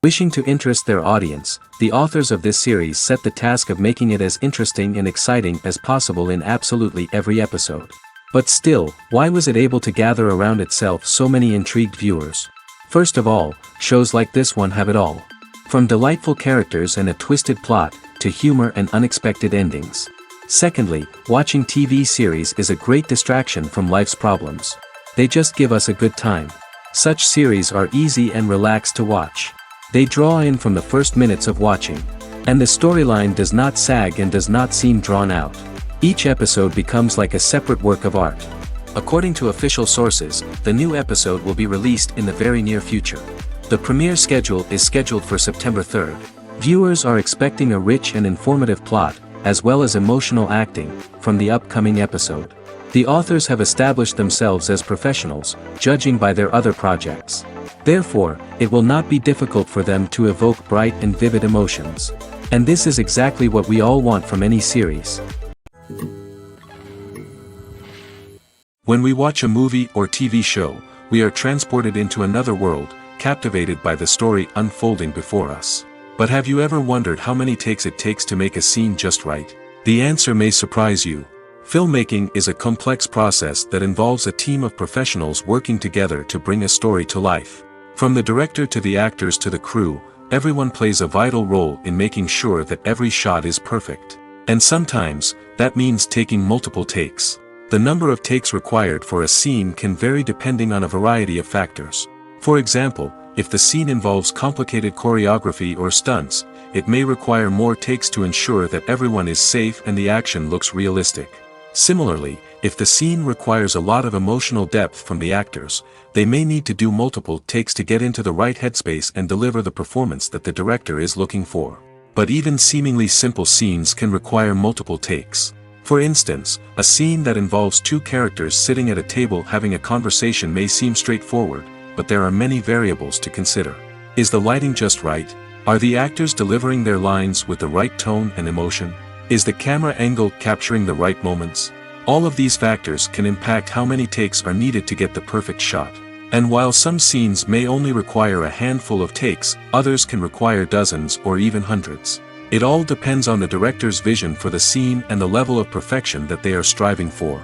Wishing to interest their audience, the authors of this series set the task of making it as interesting and exciting as possible in absolutely every episode. But still, why was it able to gather around itself so many intrigued viewers? First of all, shows like this one have it all. From delightful characters and a twisted plot, to humor and unexpected endings. Secondly, watching TV series is a great distraction from life's problems. They just give us a good time. Such series are easy and relaxed to watch. They draw in from the first minutes of watching. And the storyline does not sag and does not seem drawn out. Each episode becomes like a separate work of art. According to official sources, the new episode will be released in the very near future. The premiere schedule is scheduled for September 3rd. Viewers are expecting a rich and informative plot, as well as emotional acting, from the upcoming episode. The authors have established themselves as professionals, judging by their other projects. Therefore, it will not be difficult for them to evoke bright and vivid emotions. And this is exactly what we all want from any series. When we watch a movie or TV show, we are transported into another world, captivated by the story unfolding before us. But have you ever wondered how many takes it takes to make a scene just right? The answer may surprise you. Filmmaking is a complex process that involves a team of professionals working together to bring a story to life. From the director to the actors to the crew, everyone plays a vital role in making sure that every shot is perfect. And sometimes, that means taking multiple takes. The number of takes required for a scene can vary depending on a variety of factors. For example, if the scene involves complicated choreography or stunts, it may require more takes to ensure that everyone is safe and the action looks realistic. Similarly, if the scene requires a lot of emotional depth from the actors, they may need to do multiple takes to get into the right headspace and deliver the performance that the director is looking for. But even seemingly simple scenes can require multiple takes. For instance, a scene that involves two characters sitting at a table having a conversation may seem straightforward, but there are many variables to consider. Is the lighting just right? Are the actors delivering their lines with the right tone and emotion? Is the camera angle capturing the right moments? All of these factors can impact how many takes are needed to get the perfect shot. And while some scenes may only require a handful of takes, others can require dozens or even hundreds. It all depends on the director's vision for the scene and the level of perfection that they are striving for.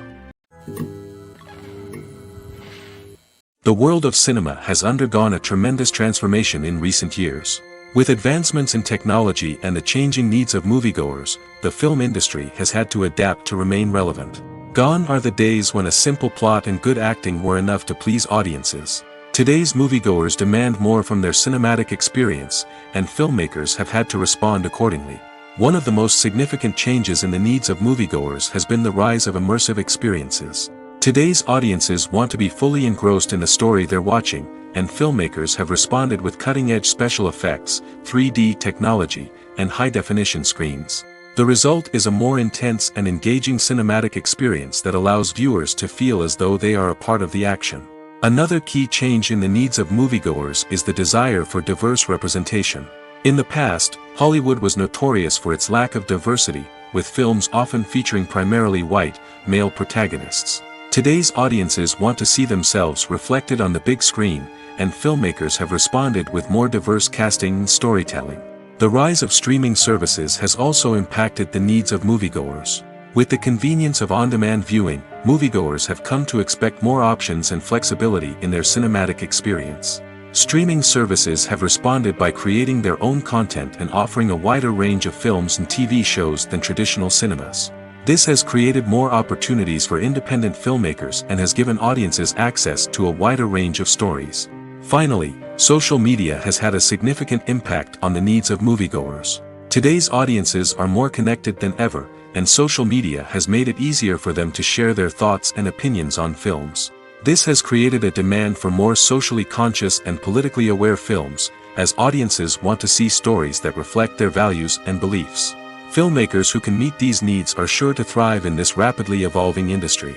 The world of cinema has undergone a tremendous transformation in recent years. With advancements in technology and the changing needs of moviegoers, the film industry has had to adapt to remain relevant. Gone are the days when a simple plot and good acting were enough to please audiences. Today's moviegoers demand more from their cinematic experience, and filmmakers have had to respond accordingly. One of the most significant changes in the needs of moviegoers has been the rise of immersive experiences. Today's audiences want to be fully engrossed in the story they're watching, and filmmakers have responded with cutting-edge special effects, 3D technology, and high-definition screens. The result is a more intense and engaging cinematic experience that allows viewers to feel as though they are a part of the action. Another key change in the needs of moviegoers is the desire for diverse representation. In the past, Hollywood was notorious for its lack of diversity, with films often featuring primarily white, male protagonists. Today's audiences want to see themselves reflected on the big screen, and filmmakers have responded with more diverse casting and storytelling. The rise of streaming services has also impacted the needs of moviegoers. With the convenience of on-demand viewing, moviegoers have come to expect more options and flexibility in their cinematic experience. Streaming services have responded by creating their own content and offering a wider range of films and TV shows than traditional cinemas. This has created more opportunities for independent filmmakers and has given audiences access to a wider range of stories. Finally, social media has had a significant impact on the needs of moviegoers. Today's audiences are more connected than ever, and social media has made it easier for them to share their thoughts and opinions on films. This has created a demand for more socially conscious and politically aware films, as audiences want to see stories that reflect their values and beliefs. Filmmakers who can meet these needs are sure to thrive in this rapidly evolving industry.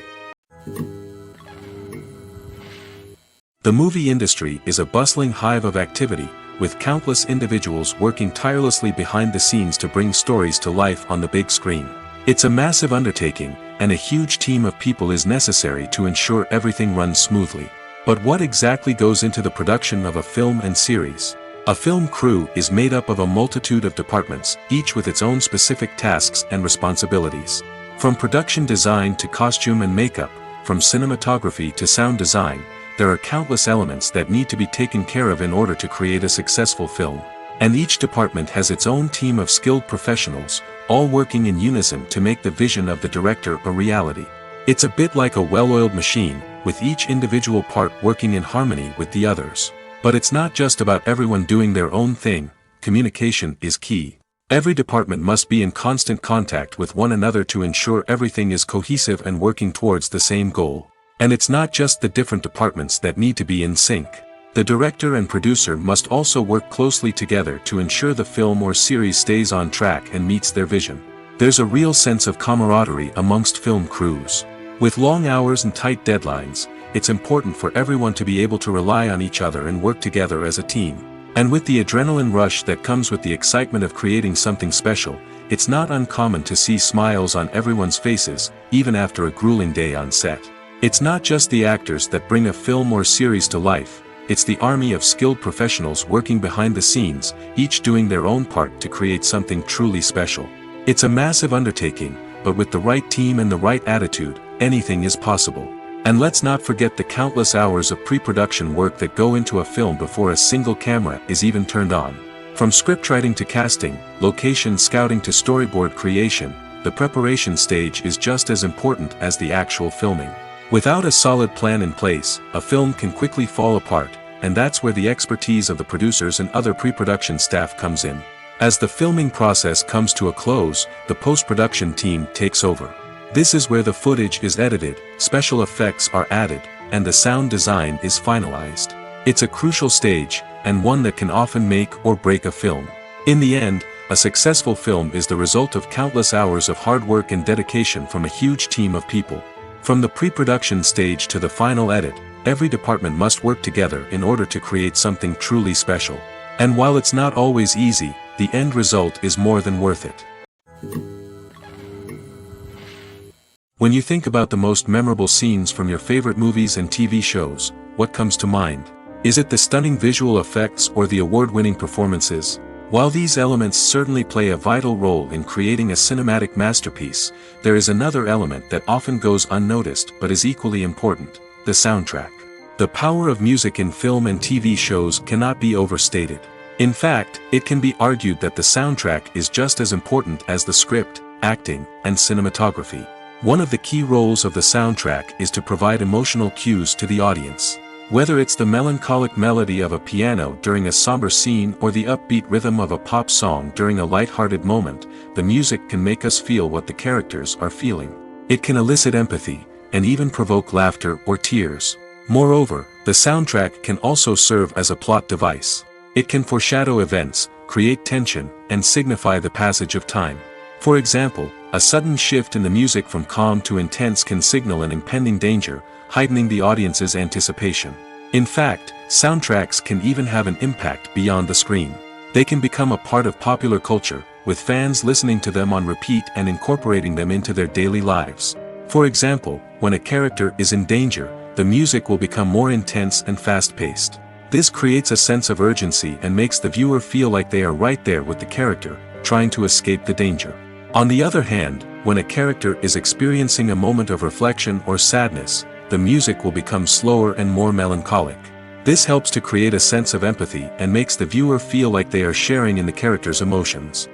The movie industry is a bustling hive of activity, with countless individuals working tirelessly behind the scenes to bring stories to life on the big screen. It's a massive undertaking, and a huge team of people is necessary to ensure everything runs smoothly. But what exactly goes into the production of a film and series? A film crew is made up of a multitude of departments, each with its own specific tasks and responsibilities. From production design to costume and makeup, from cinematography to sound design, there are countless elements that need to be taken care of in order to create a successful film. And each department has its own team of skilled professionals, all working in unison to make the vision of the director a reality. It's a bit like a well-oiled machine, with each individual part working in harmony with the others. But it's not just about everyone doing their own thing. Communication is key. Every department must be in constant contact with one another to ensure everything is cohesive and working towards the same goal. And it's not just the different departments that need to be in sync. The director and producer must also work closely together to ensure the film or series stays on track and meets their vision. There's a real sense of camaraderie amongst film crews. With long hours and tight deadlines, it's important for everyone to be able to rely on each other and work together as a team. And with the adrenaline rush that comes with the excitement of creating something special, it's not uncommon to see smiles on everyone's faces, even after a grueling day on set. It's not just the actors that bring a film or series to life, it's the army of skilled professionals working behind the scenes, each doing their own part to create something truly special. It's a massive undertaking, but with the right team and the right attitude, anything is possible. And let's not forget the countless hours of pre-production work that go into a film before a single camera is even turned on. From scriptwriting to casting, location scouting to storyboard creation, the preparation stage is just as important as the actual filming. Without a solid plan in place, a film can quickly fall apart, and that's where the expertise of the producers and other pre-production staff comes in. As the filming process comes to a close, the post-production team takes over. This is where the footage is edited, special effects are added, and the sound design is finalized. It's a crucial stage, and one that can often make or break a film. In the end, a successful film is the result of countless hours of hard work and dedication from a huge team of people. From the pre-production stage to the final edit, every department must work together in order to create something truly special. And while it's not always easy, the end result is more than worth it. When you think about the most memorable scenes from your favorite movies and TV shows, what comes to mind? Is it the stunning visual effects or the award-winning performances? While these elements certainly play a vital role in creating a cinematic masterpiece, there is another element that often goes unnoticed but is equally important: the soundtrack. The power of music in film and TV shows cannot be overstated. In fact, it can be argued that the soundtrack is just as important as the script, acting, and cinematography. One of the key roles of the soundtrack is to provide emotional cues to the audience. Whether it's the melancholic melody of a piano during a somber scene or the upbeat rhythm of a pop song during a light-hearted moment, the music can make us feel what the characters are feeling. It can elicit empathy, and even provoke laughter or tears. Moreover, the soundtrack can also serve as a plot device. It can foreshadow events, create tension, and signify the passage of time. For example, a sudden shift in the music from calm to intense can signal an impending danger, heightening the audience's anticipation. In fact, soundtracks can even have an impact beyond the screen. They can become a part of popular culture, with fans listening to them on repeat and incorporating them into their daily lives. For example, when a character is in danger, the music will become more intense and fast-paced. This creates a sense of urgency and makes the viewer feel like they are right there with the character, trying to escape the danger. On the other hand, when a character is experiencing a moment of reflection or sadness, the music will become slower and more melancholic. This helps to create a sense of empathy and makes the viewer feel like they are sharing in the character's emotions.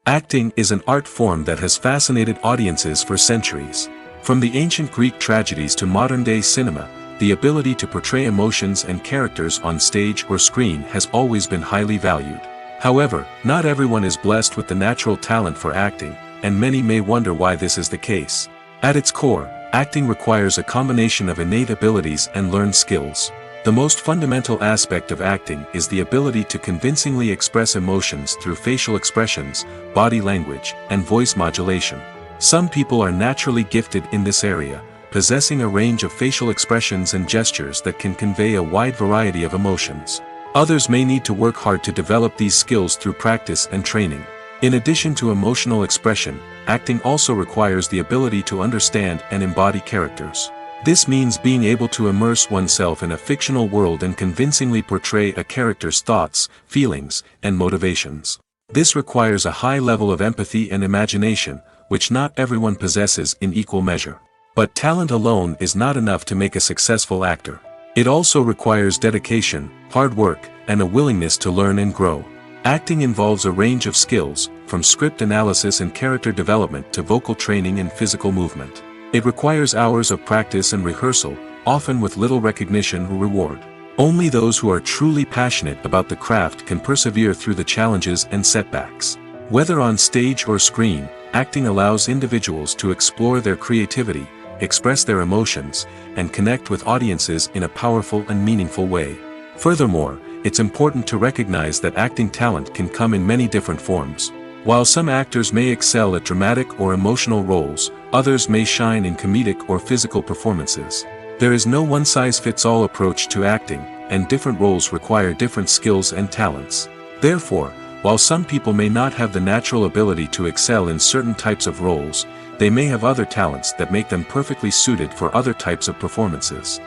Acting is an art form that has fascinated audiences for centuries. From the ancient Greek tragedies to modern-day cinema, the ability to portray emotions and characters on stage or screen has always been highly valued. However, not everyone is blessed with the natural talent for acting, and many may wonder why this is the case. At its core, acting requires a combination of innate abilities and learned skills. The most fundamental aspect of acting is the ability to convincingly express emotions through facial expressions, body language, and voice modulation. Some people are naturally gifted in this area, possessing a range of facial expressions and gestures that can convey a wide variety of emotions. Others may need to work hard to develop these skills through practice and training. In addition to emotional expression, acting also requires the ability to understand and embody characters. This means being able to immerse oneself in a fictional world and convincingly portray a character's thoughts, feelings, and motivations. This requires a high level of empathy and imagination, which not everyone possesses in equal measure. But talent alone is not enough to make a successful actor. It also requires dedication, hard work, and a willingness to learn and grow. Acting involves a range of skills, from script analysis and character development to vocal training and physical movement. It requires hours of practice and rehearsal, often with little recognition or reward. Only those who are truly passionate about the craft can persevere through the challenges and setbacks. Whether on stage or screen, acting allows individuals to explore their creativity, express their emotions, and connect with audiences in a powerful and meaningful way. Furthermore, it's important to recognize that acting talent can come in many different forms. While some actors may excel at dramatic or emotional roles, others may shine in comedic or physical performances. There is no one-size-fits-all approach to acting, and different roles require different skills and talents. Therefore, while some people may not have the natural ability to excel in certain types of roles, they may have other talents that make them perfectly suited for other types of performances.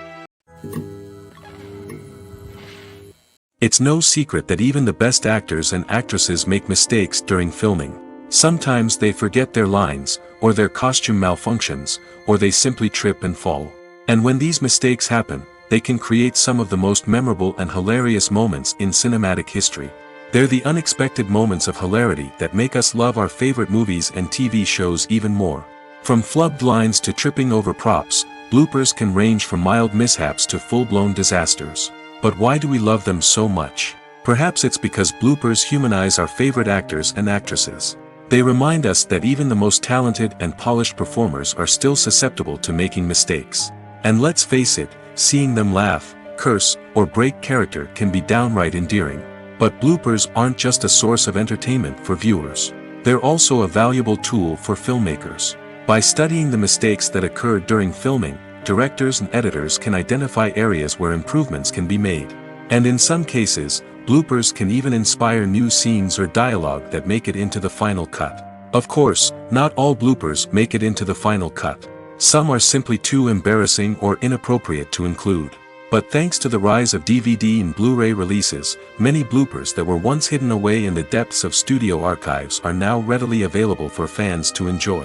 It's no secret that even the best actors and actresses make mistakes during filming. Sometimes they forget their lines, or their costume malfunctions, or they simply trip and fall. And when these mistakes happen, they can create some of the most memorable and hilarious moments in cinematic history. They're the unexpected moments of hilarity that make us love our favorite movies and TV shows even more. From flubbed lines to tripping over props, bloopers can range from mild mishaps to full-blown disasters. But why do we love them so much? Perhaps it's because bloopers humanize our favorite actors and actresses. They remind us that even the most talented and polished performers are still susceptible to making mistakes. And let's face it, seeing them laugh, curse, or break character can be downright endearing. But bloopers aren't just a source of entertainment for viewers. They're also a valuable tool for filmmakers. By studying the mistakes that occurred during filming, directors and editors can identify areas where improvements can be made. And in some cases, bloopers can even inspire new scenes or dialogue that make it into the final cut. Of course, not all bloopers make it into the final cut. Some are simply too embarrassing or inappropriate to include. But thanks to the rise of DVD and Blu-ray releases, many bloopers that were once hidden away in the depths of studio archives are now readily available for fans to enjoy.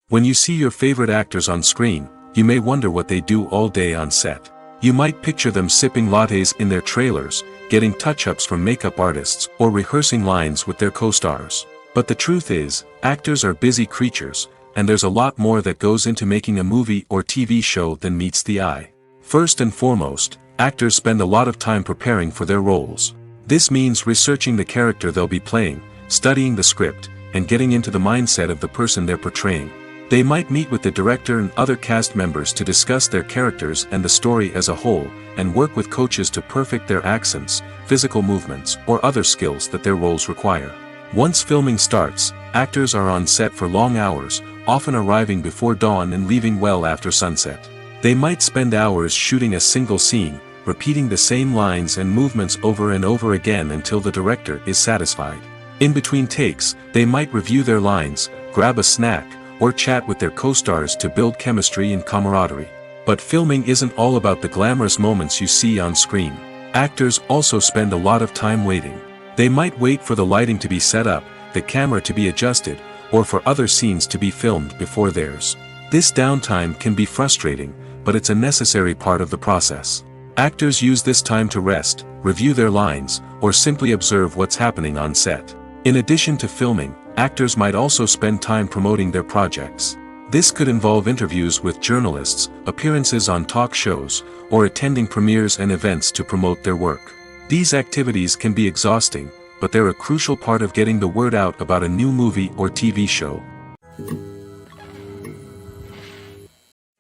When you see your favorite actors on screen, you may wonder what they do all day on set. You might picture them sipping lattes in their trailers, getting touch-ups from makeup artists, or rehearsing lines with their co-stars. But the truth is, actors are busy creatures, and there's a lot more that goes into making a movie or TV show than meets the eye. First and foremost, actors spend a lot of time preparing for their roles. This means researching the character they'll be playing, studying the script, and getting into the mindset of the person they're portraying. They might meet with the director and other cast members to discuss their characters and the story as a whole, and work with coaches to perfect their accents, physical movements, or other skills that their roles require. Once filming starts, actors are on set for long hours, often arriving before dawn and leaving well after sunset. They might spend hours shooting a single scene, repeating the same lines and movements over and over again until the director is satisfied. In between takes, they might review their lines, grab a snack, or chat with their co-stars to build chemistry and camaraderie. But filming isn't all about the glamorous moments you see on screen. Actors also spend a lot of time waiting. They might wait for the lighting to be set up, the camera to be adjusted, or for other scenes to be filmed before theirs. This downtime can be frustrating, but it's a necessary part of the process. Actors use this time to rest, review their lines, or simply observe what's happening on set. In addition to filming, actors might also spend time promoting their projects. This could involve interviews with journalists, appearances on talk shows, or attending premieres and events to promote their work. These activities can be exhausting, but they're a crucial part of getting the word out about a new movie or TV show.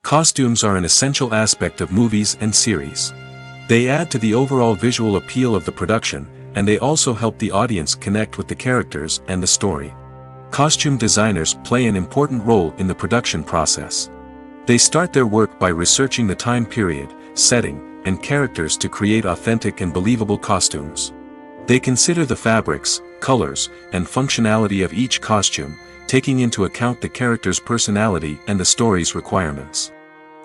Costumes are an essential aspect of movies and series. They add to the overall visual appeal of the production, and they also help the audience connect with the characters and the story. Costume designers play an important role in the production process. They start their work by researching the time period, setting, and characters to create authentic and believable costumes. They consider the fabrics, colors, and functionality of each costume, taking into account the character's personality and the story's requirements.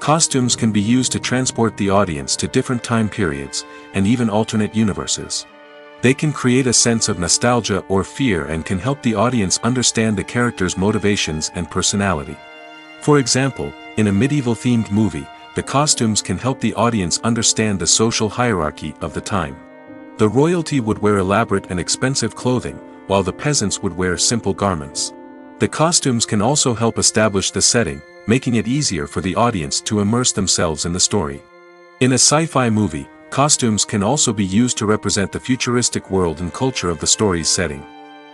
Costumes can be used to transport the audience to different time periods, and even alternate universes. They can create a sense of nostalgia or fear and can help the audience understand the character's motivations and personality. For example, in a medieval-themed movie, the costumes can help the audience understand the social hierarchy of the time. The royalty would wear elaborate and expensive clothing, while the peasants would wear simple garments. The costumes can also help establish the setting, making it easier for the audience to immerse themselves in the story. In a sci-fi movie, costumes can also be used to represent the futuristic world and culture of the story's setting.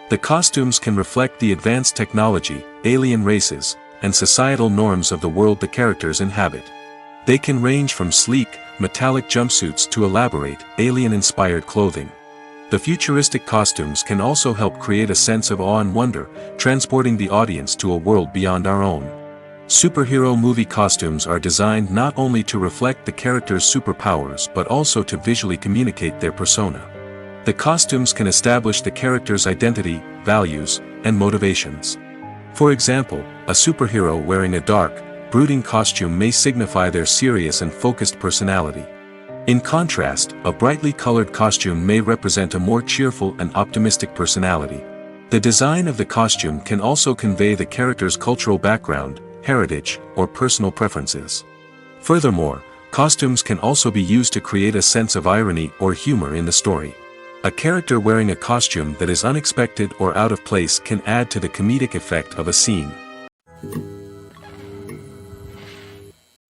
The costumes can reflect the advanced technology, alien races, and societal norms of the world the characters inhabit. They can range from sleek, metallic jumpsuits to elaborate, alien-inspired clothing. The futuristic costumes can also help create a sense of awe and wonder, transporting the audience to a world beyond our own. Superhero movie costumes are designed not only to reflect the character's superpowers but also to visually communicate their persona. The costumes can establish the character's identity, values, and motivations. For example, a superhero wearing a dark, brooding costume may signify their serious and focused personality. In contrast, a brightly colored costume may represent a more cheerful and optimistic personality. The design of the costume can also convey the character's cultural background, heritage, or personal preferences. Furthermore, costumes can also be used to create a sense of irony or humor in the story. A character wearing a costume that is unexpected or out of place can add to the comedic effect of a scene.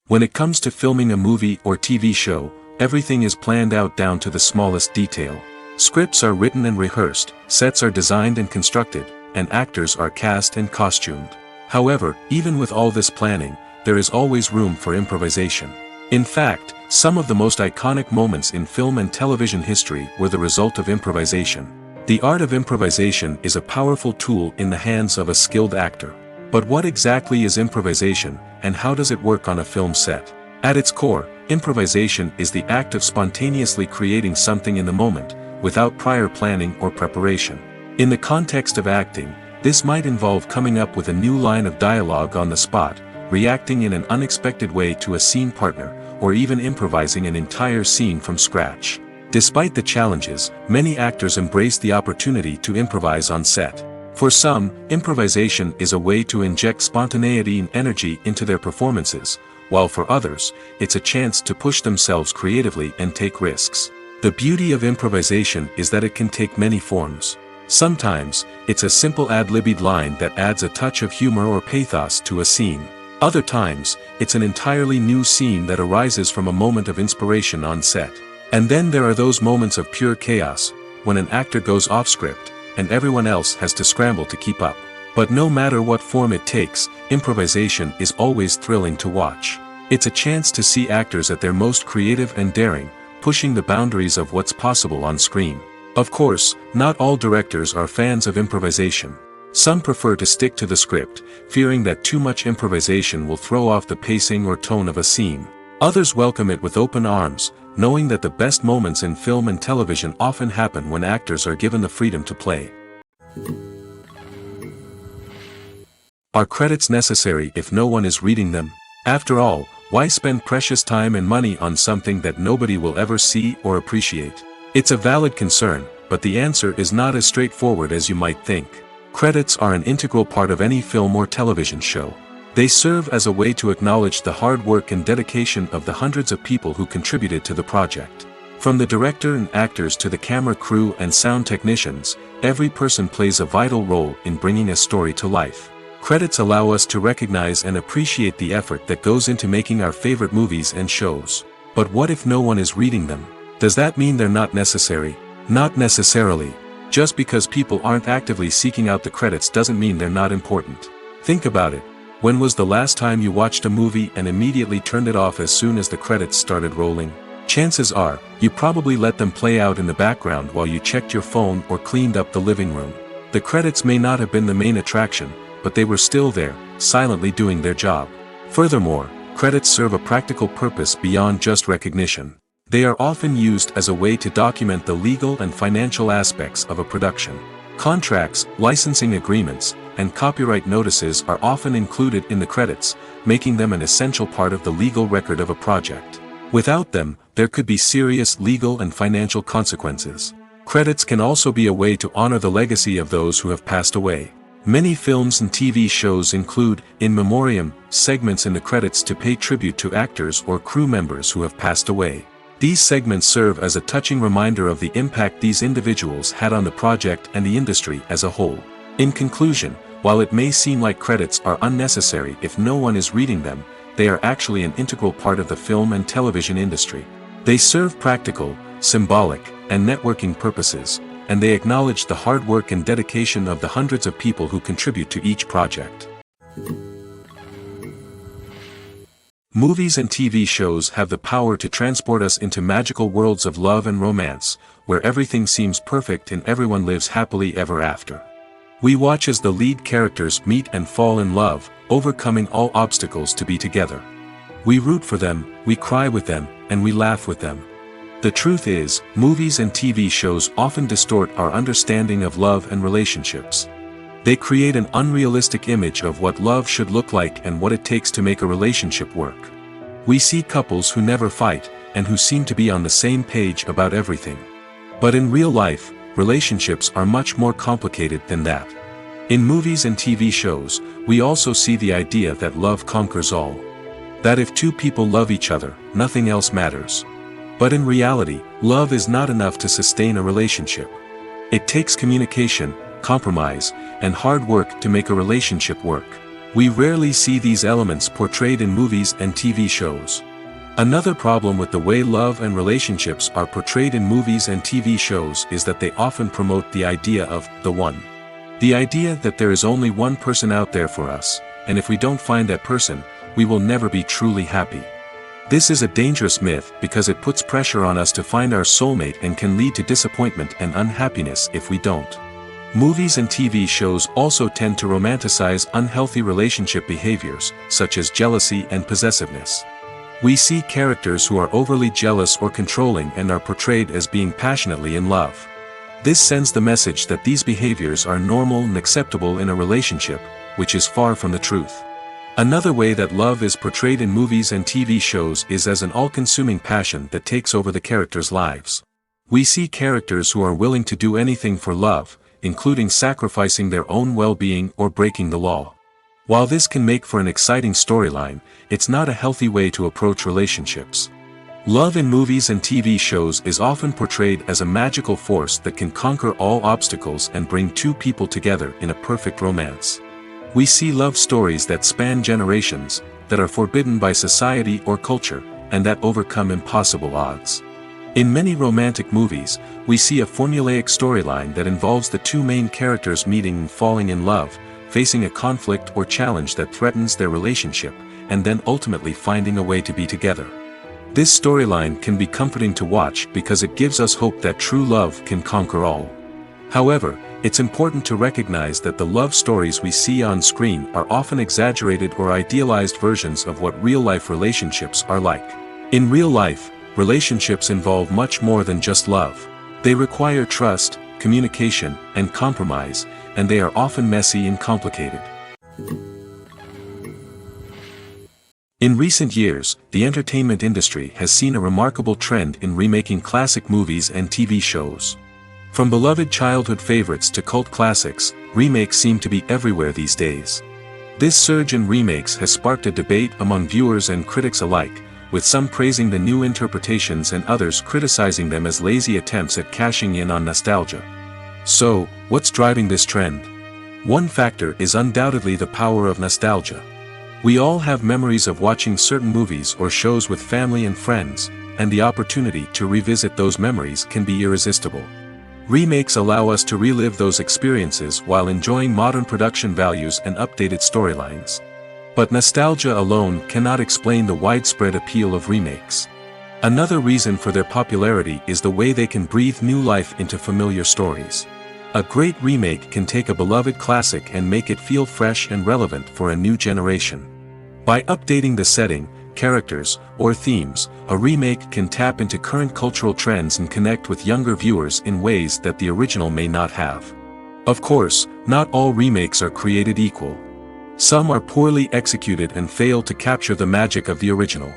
When it comes to filming a movie or TV show, everything is planned out down to the smallest detail. Scripts are written and rehearsed, sets are designed and constructed, and actors are cast and costumed. However, even with all this planning, there is always room for improvisation. In fact, some of the most iconic moments in film and television history were the result of improvisation. The art of improvisation is a powerful tool in the hands of a skilled actor. But what exactly is improvisation, and how does it work on a film set? At its core, improvisation is the act of spontaneously creating something in the moment, without prior planning or preparation. In the context of acting, this might involve coming up with a new line of dialogue on the spot, reacting in an unexpected way to a scene partner, or even improvising an entire scene from scratch. Despite the challenges, many actors embrace the opportunity to improvise on set. For some, improvisation is a way to inject spontaneity and energy into their performances, while for others, it's a chance to push themselves creatively and take risks. The beauty of improvisation is that it can take many forms. Sometimes, it's a simple ad-libbed line that adds a touch of humor or pathos to a scene. Other times, it's an entirely new scene that arises from a moment of inspiration on set. And then there are those moments of pure chaos, when an actor goes off script, and everyone else has to scramble to keep up. But no matter what form it takes, improvisation is always thrilling to watch. It's a chance to see actors at their most creative and daring, pushing the boundaries of what's possible on screen. Of course, not all directors are fans of improvisation. Some prefer to stick to the script, fearing that too much improvisation will throw off the pacing or tone of a scene. Others welcome it with open arms, knowing that the best moments in film and television often happen when actors are given the freedom to play. Are credits necessary if no one is reading them? After all, why spend precious time and money on something that nobody will ever see or appreciate? It's a valid concern, but the answer is not as straightforward as you might think. Credits are an integral part of any film or television show. They serve as a way to acknowledge the hard work and dedication of the hundreds of people who contributed to the project. From the director and actors to the camera crew and sound technicians, every person plays a vital role in bringing a story to life. Credits allow us to recognize and appreciate the effort that goes into making our favorite movies and shows. But what if no one is reading them? Does that mean they're not necessary? Not necessarily. Just because people aren't actively seeking out the credits doesn't mean they're not important. Think about it. When was the last time you watched a movie and immediately turned it off as soon as the credits started rolling? Chances are, you probably let them play out in the background while you checked your phone or cleaned up the living room. The credits may not have been the main attraction, but they were still there, silently doing their job. Furthermore, credits serve a practical purpose beyond just recognition. They are often used as a way to document the legal and financial aspects of a production. Contracts, licensing agreements, and copyright notices are often included in the credits, making them an essential part of the legal record of a project. Without them, there could be serious legal and financial consequences. Credits can also be a way to honor the legacy of those who have passed away. Many films and TV shows include, in memoriam, segments in the credits to pay tribute to actors or crew members who have passed away. These segments serve as a touching reminder of the impact these individuals had on the project and the industry as a whole. In conclusion, while it may seem like credits are unnecessary if no one is reading them, they are actually an integral part of the film and television industry. They serve practical, symbolic, and networking purposes, and they acknowledge the hard work and dedication of the hundreds of people who contribute to each project. Movies and TV shows have the power to transport us into magical worlds of love and romance, where everything seems perfect and everyone lives happily ever after. We watch as the lead characters meet and fall in love, overcoming all obstacles to be together. We root for them, we cry with them, and we laugh with them. The truth is, movies and TV shows often distort our understanding of love and relationships. They create an unrealistic image of what love should look like and what it takes to make a relationship work. We see couples who never fight, and who seem to be on the same page about everything. But in real life, relationships are much more complicated than that. In movies and TV shows, we also see the idea that love conquers all. That if two people love each other, nothing else matters. But in reality, love is not enough to sustain a relationship. It takes communication, compromise, and hard work to make a relationship work. We rarely see these elements portrayed in movies and TV shows. Another problem with the way love and relationships are portrayed in movies and TV shows is that they often promote the idea of the one. The idea that there is only one person out there for us, and if we don't find that person, we will never be truly happy. This is a dangerous myth because it puts pressure on us to find our soulmate and can lead to disappointment and unhappiness if we don't. Movies and TV shows also tend to romanticize unhealthy relationship behaviors, such as jealousy and possessiveness. We see characters who are overly jealous or controlling and are portrayed as being passionately in love. This sends the message that these behaviors are normal and acceptable in a relationship, which is far from the truth. Another way that love is portrayed in movies and TV shows is as an all-consuming passion that takes over the characters' lives. We see characters who are willing to do anything for love, including sacrificing their own well-being or breaking the law. While this can make for an exciting storyline, it's not a healthy way to approach relationships. Love in movies and TV shows is often portrayed as a magical force that can conquer all obstacles and bring two people together in a perfect romance. We see love stories that span generations, that are forbidden by society or culture, and that overcome impossible odds. In many romantic movies, we see a formulaic storyline that involves the two main characters meeting and falling in love, facing a conflict or challenge that threatens their relationship, and then ultimately finding a way to be together. This storyline can be comforting to watch because it gives us hope that true love can conquer all. However, it's important to recognize that the love stories we see on screen are often exaggerated or idealized versions of what real-life relationships are like. In real life, relationships involve much more than just love. They require trust, communication, and compromise, and they are often messy and complicated. In recent years, the entertainment industry has seen a remarkable trend in remaking classic movies and TV shows. From beloved childhood favorites to cult classics, remakes seem to be everywhere these days. This surge in remakes has sparked a debate among viewers and critics alike, with some praising the new interpretations and others criticizing them as lazy attempts at cashing in on nostalgia. So, what's driving this trend? One factor is undoubtedly the power of nostalgia. We all have memories of watching certain movies or shows with family and friends, and the opportunity to revisit those memories can be irresistible. Remakes allow us to relive those experiences while enjoying modern production values and updated storylines. But nostalgia alone cannot explain the widespread appeal of remakes. Another reason for their popularity is the way they can breathe new life into familiar stories. A great remake can take a beloved classic and make it feel fresh and relevant for a new generation. By updating the setting, characters, or themes, a remake can tap into current cultural trends and connect with younger viewers in ways that the original may not have. Of course, not all remakes are created equal. Some are poorly executed and fail to capture the magic of the original.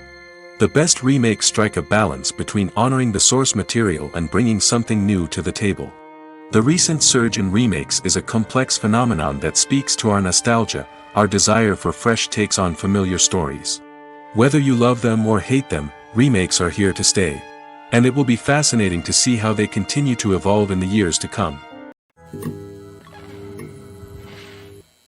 The best remakes strike a balance between honoring the source material and bringing something new to the table. The recent surge in remakes is a complex phenomenon that speaks to our nostalgia, our desire for fresh takes on familiar stories. Whether you love them or hate them, remakes are here to stay. And it will be fascinating to see how they continue to evolve in the years to come.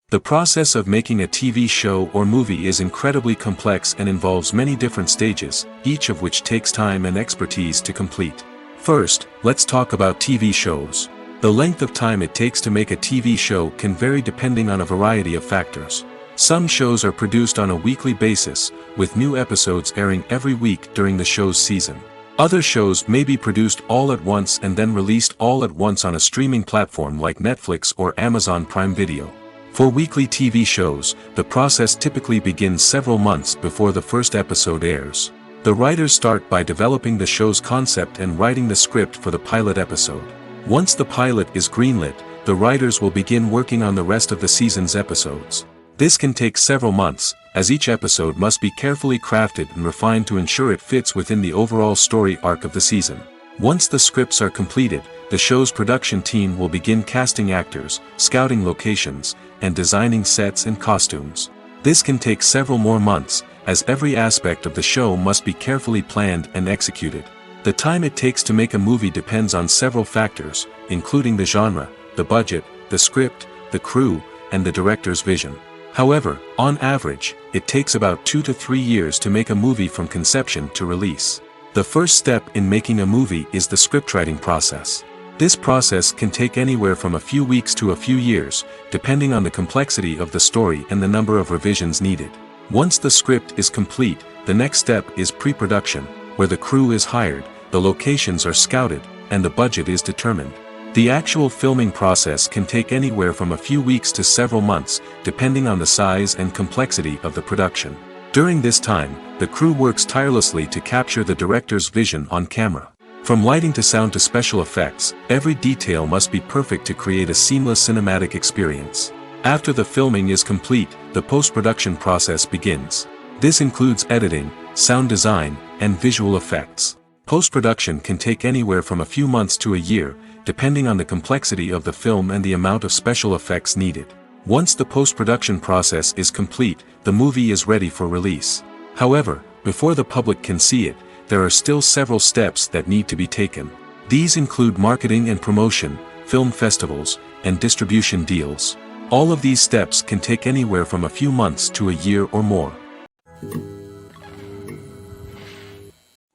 The process of making a TV show or movie is incredibly complex and involves many different stages, each of which takes time and expertise to complete. First, let's talk about TV shows. The length of time it takes to make a TV show can vary depending on a variety of factors. Some shows are produced on a weekly basis, with new episodes airing every week during the show's season. Other shows may be produced all at once and then released all at once on a streaming platform like Netflix or Amazon Prime Video. For weekly TV shows, the process typically begins several months before the first episode airs. The writers start by developing the show's concept and writing the script for the pilot episode. Once the pilot is greenlit, the writers will begin working on the rest of the season's episodes. This can take several months, as each episode must be carefully crafted and refined to ensure it fits within the overall story arc of the season. Once the scripts are completed, the show's production team will begin casting actors, scouting locations, and designing sets and costumes. This can take several more months, as every aspect of the show must be carefully planned and executed. The time it takes to make a movie depends on several factors, including the genre, the budget, the script, the crew, and the director's vision. However, on average, it takes about 2 to 3 years to make a movie from conception to release. The first step in making a movie is the scriptwriting process. This process can take anywhere from a few weeks to a few years, depending on the complexity of the story and the number of revisions needed. Once the script is complete, the next step is pre-production, where the crew is hired, the locations are scouted, and the budget is determined. The actual filming process can take anywhere from a few weeks to several months, depending on the size and complexity of the production. During this time, the crew works tirelessly to capture the director's vision on camera. From lighting to sound to special effects, every detail must be perfect to create a seamless cinematic experience. After the filming is complete, the post-production process begins. This includes editing, sound design, and visual effects. Post-production can take anywhere from a few months to a year, depending on the complexity of the film and the amount of special effects needed. Once the post-production process is complete, the movie is ready for release. However, before the public can see it, there are still several steps that need to be taken. These include marketing and promotion, film festivals, and distribution deals. All of these steps can take anywhere from a few months to a year or more.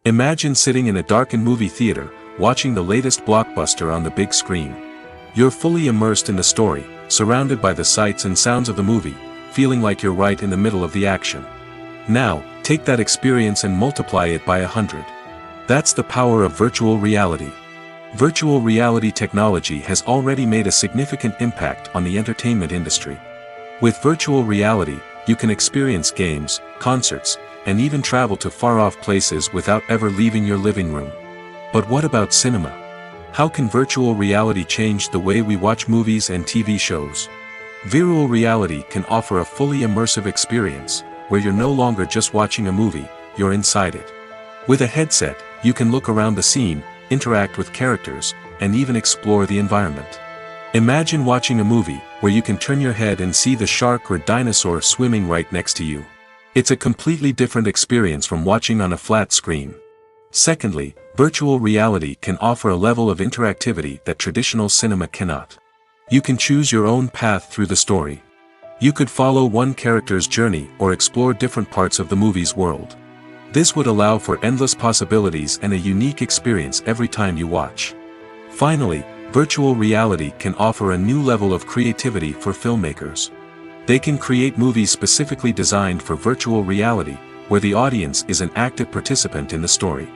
Imagine sitting in a darkened movie theater, watching the latest blockbuster on the big screen. You're fully immersed in the story, surrounded by the sights and sounds of the movie, feeling like you're right in the middle of the action. Now, take that experience and multiply it by 100. That's the power of virtual reality. Virtual reality technology has already made a significant impact on the entertainment industry. With virtual reality, you can experience games, concerts, and even travel to far-off places without ever leaving your living room. But what about cinema? How can virtual reality change the way we watch movies and TV shows? Virtual reality can offer a fully immersive experience, where you're no longer just watching a movie, you're inside it. With a headset, you can look around the scene, interact with characters, and even explore the environment. Imagine watching a movie, where you can turn your head and see the shark or dinosaur swimming right next to you. It's a completely different experience from watching on a flat screen. Secondly, virtual reality can offer a level of interactivity that traditional cinema cannot. You can choose your own path through the story. You could follow one character's journey or explore different parts of the movie's world. This would allow for endless possibilities and a unique experience every time you watch. Finally, virtual reality can offer a new level of creativity for filmmakers. They can create movies specifically designed for virtual reality, where the audience is an active participant in the story.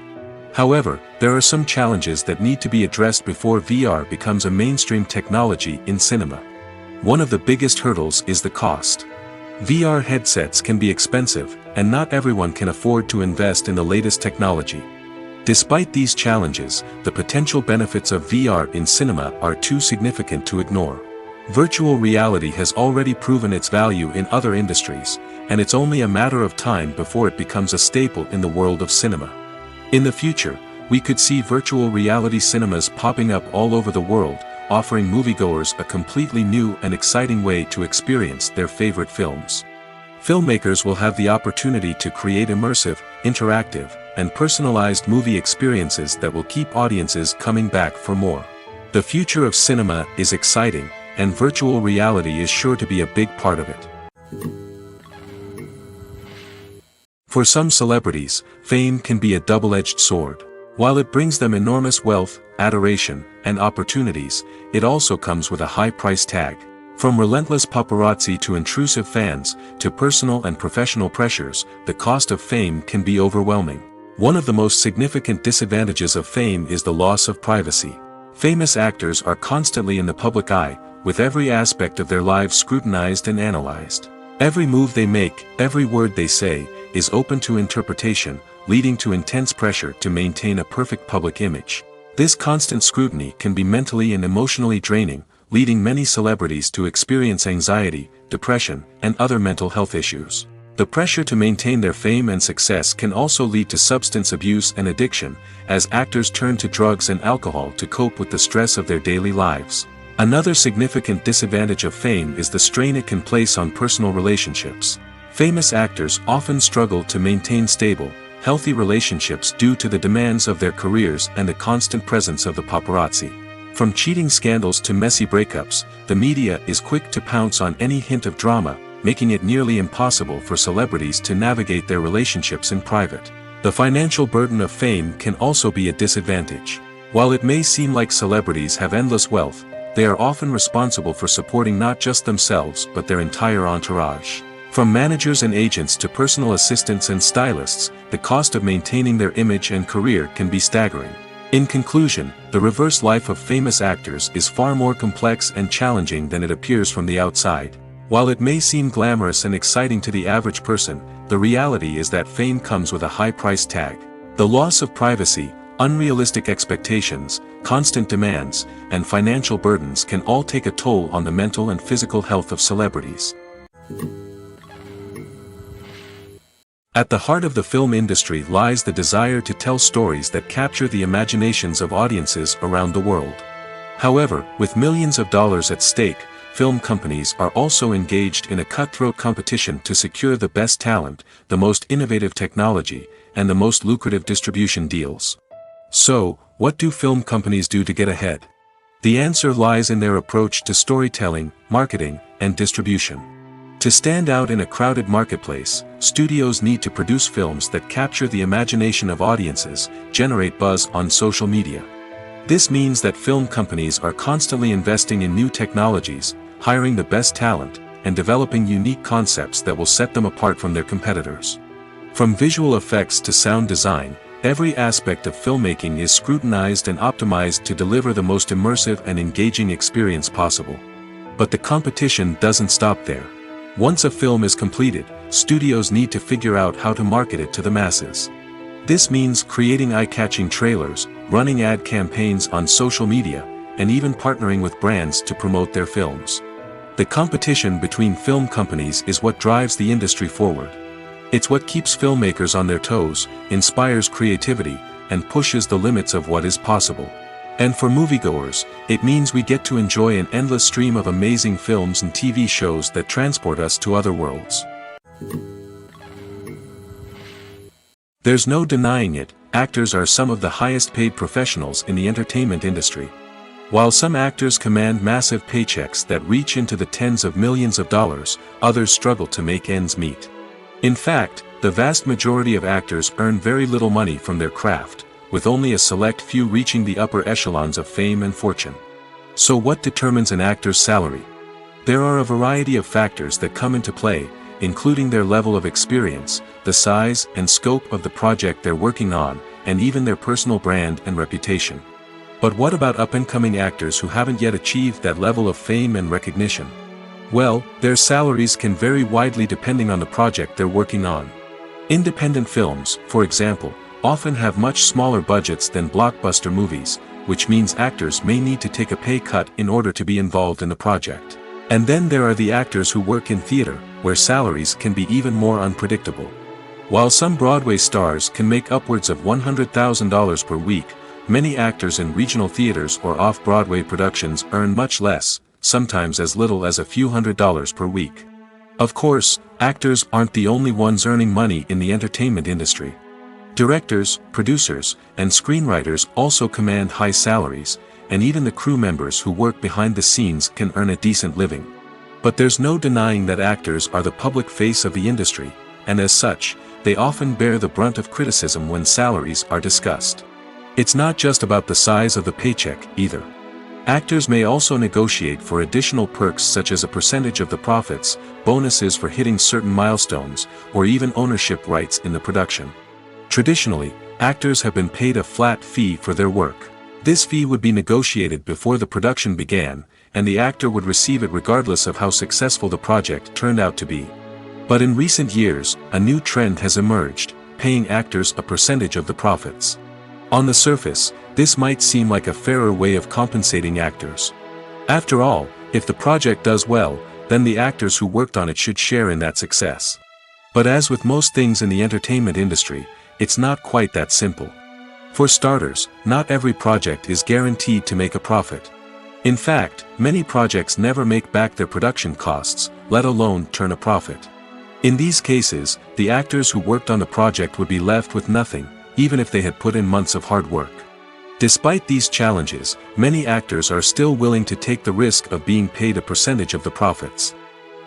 However, there are some challenges that need to be addressed before VR becomes a mainstream technology in cinema. One of the biggest hurdles is the cost. VR headsets can be expensive, and not everyone can afford to invest in the latest technology. Despite these challenges, the potential benefits of VR in cinema are too significant to ignore. Virtual reality has already proven its value in other industries, and it's only a matter of time before it becomes a staple in the world of cinema. In the future, we could see virtual reality cinemas popping up all over the world, offering moviegoers a completely new and exciting way to experience their favorite films. Filmmakers will have the opportunity to create immersive, interactive, and personalized movie experiences that will keep audiences coming back for more. The future of cinema is exciting, and virtual reality is sure to be a big part of it. For some celebrities, fame can be a double-edged sword. While it brings them enormous wealth, adoration, and opportunities, it also comes with a high price tag. From relentless paparazzi to intrusive fans, to personal and professional pressures, the cost of fame can be overwhelming. One of the most significant disadvantages of fame is the loss of privacy. Famous actors are constantly in the public eye, with every aspect of their lives scrutinized and analyzed. Every move they make, every word they say, is open to interpretation, leading to intense pressure to maintain a perfect public image. This constant scrutiny can be mentally and emotionally draining, leading many celebrities to experience anxiety, depression, and other mental health issues. The pressure to maintain their fame and success can also lead to substance abuse and addiction, as actors turn to drugs and alcohol to cope with the stress of their daily lives. Another significant disadvantage of fame is the strain it can place on personal relationships. Famous actors often struggle to maintain stable, healthy relationships due to the demands of their careers and the constant presence of the paparazzi. From cheating scandals to messy breakups, the media is quick to pounce on any hint of drama, making it nearly impossible for celebrities to navigate their relationships in private. The financial burden of fame can also be a disadvantage. While it may seem like celebrities have endless wealth, they are often responsible for supporting not just themselves but their entire entourage. From managers and agents to personal assistants and stylists, the cost of maintaining their image and career can be staggering. In conclusion, the reverse life of famous actors is far more complex and challenging than it appears from the outside. While it may seem glamorous and exciting to the average person, the reality is that fame comes with a high price tag. The loss of privacy, unrealistic expectations, constant demands, and financial burdens can all take a toll on the mental and physical health of celebrities. At the heart of the film industry lies the desire to tell stories that capture the imaginations of audiences around the world. However, with millions of dollars at stake, film companies are also engaged in a cutthroat competition to secure the best talent, the most innovative technology, and the most lucrative distribution deals. So, what do film companies do to get ahead? The answer lies in their approach to storytelling, marketing, and distribution. To stand out in a crowded marketplace, studios need to produce films that capture the imagination of audiences, generate buzz on social media. This means that film companies are constantly investing in new technologies, hiring the best talent, and developing unique concepts that will set them apart from their competitors. From visual effects to sound design, every aspect of filmmaking is scrutinized and optimized to deliver the most immersive and engaging experience possible. But the competition doesn't stop there. Once a film is completed, studios need to figure out how to market it to the masses. This means creating eye-catching trailers, running ad campaigns on social media, and even partnering with brands to promote their films. The competition between film companies is what drives the industry forward. It's what keeps filmmakers on their toes, inspires creativity, and pushes the limits of what is possible. And for moviegoers, it means we get to enjoy an endless stream of amazing films and TV shows that transport us to other worlds. There's no denying it, actors are some of the highest paid professionals in the entertainment industry. While some actors command massive paychecks that reach into the tens of millions of dollars, others struggle to make ends meet. In fact, the vast majority of actors earn very little money from their craft, with only a select few reaching the upper echelons of fame and fortune. So what determines an actor's salary? There are a variety of factors that come into play, including their level of experience, the size and scope of the project they're working on, and even their personal brand and reputation. But what about up-and-coming actors who haven't yet achieved that level of fame and recognition? Well, their salaries can vary widely depending on the project they're working on. Independent films, for example, often have much smaller budgets than blockbuster movies, which means actors may need to take a pay cut in order to be involved in the project. And then there are the actors who work in theater, where salaries can be even more unpredictable. While some Broadway stars can make upwards of $100,000 per week, many actors in regional theaters or off-Broadway productions earn much less, sometimes as little as a few $100s per week. Of course, actors aren't the only ones earning money in the entertainment industry. Directors, producers, and screenwriters also command high salaries, and even the crew members who work behind the scenes can earn a decent living. But there's no denying that actors are the public face of the industry, and as such, they often bear the brunt of criticism when salaries are discussed. It's not just about the size of the paycheck, either. Actors may also negotiate for additional perks such as a percentage of the profits, bonuses for hitting certain milestones, or even ownership rights in the production. Traditionally, actors have been paid a flat fee for their work. This fee would be negotiated before the production began, and the actor would receive it regardless of how successful the project turned out to be. But in recent years, a new trend has emerged, paying actors a percentage of the profits. On the surface, this might seem like a fairer way of compensating actors. After all, if the project does well, then the actors who worked on it should share in that success. But as with most things in the entertainment industry, it's not quite that simple. For starters, not every project is guaranteed to make a profit. In fact, many projects never make back their production costs, let alone turn a profit. In these cases, the actors who worked on the project would be left with nothing, even if they had put in months of hard work. Despite these challenges, many actors are still willing to take the risk of being paid a percentage of the profits.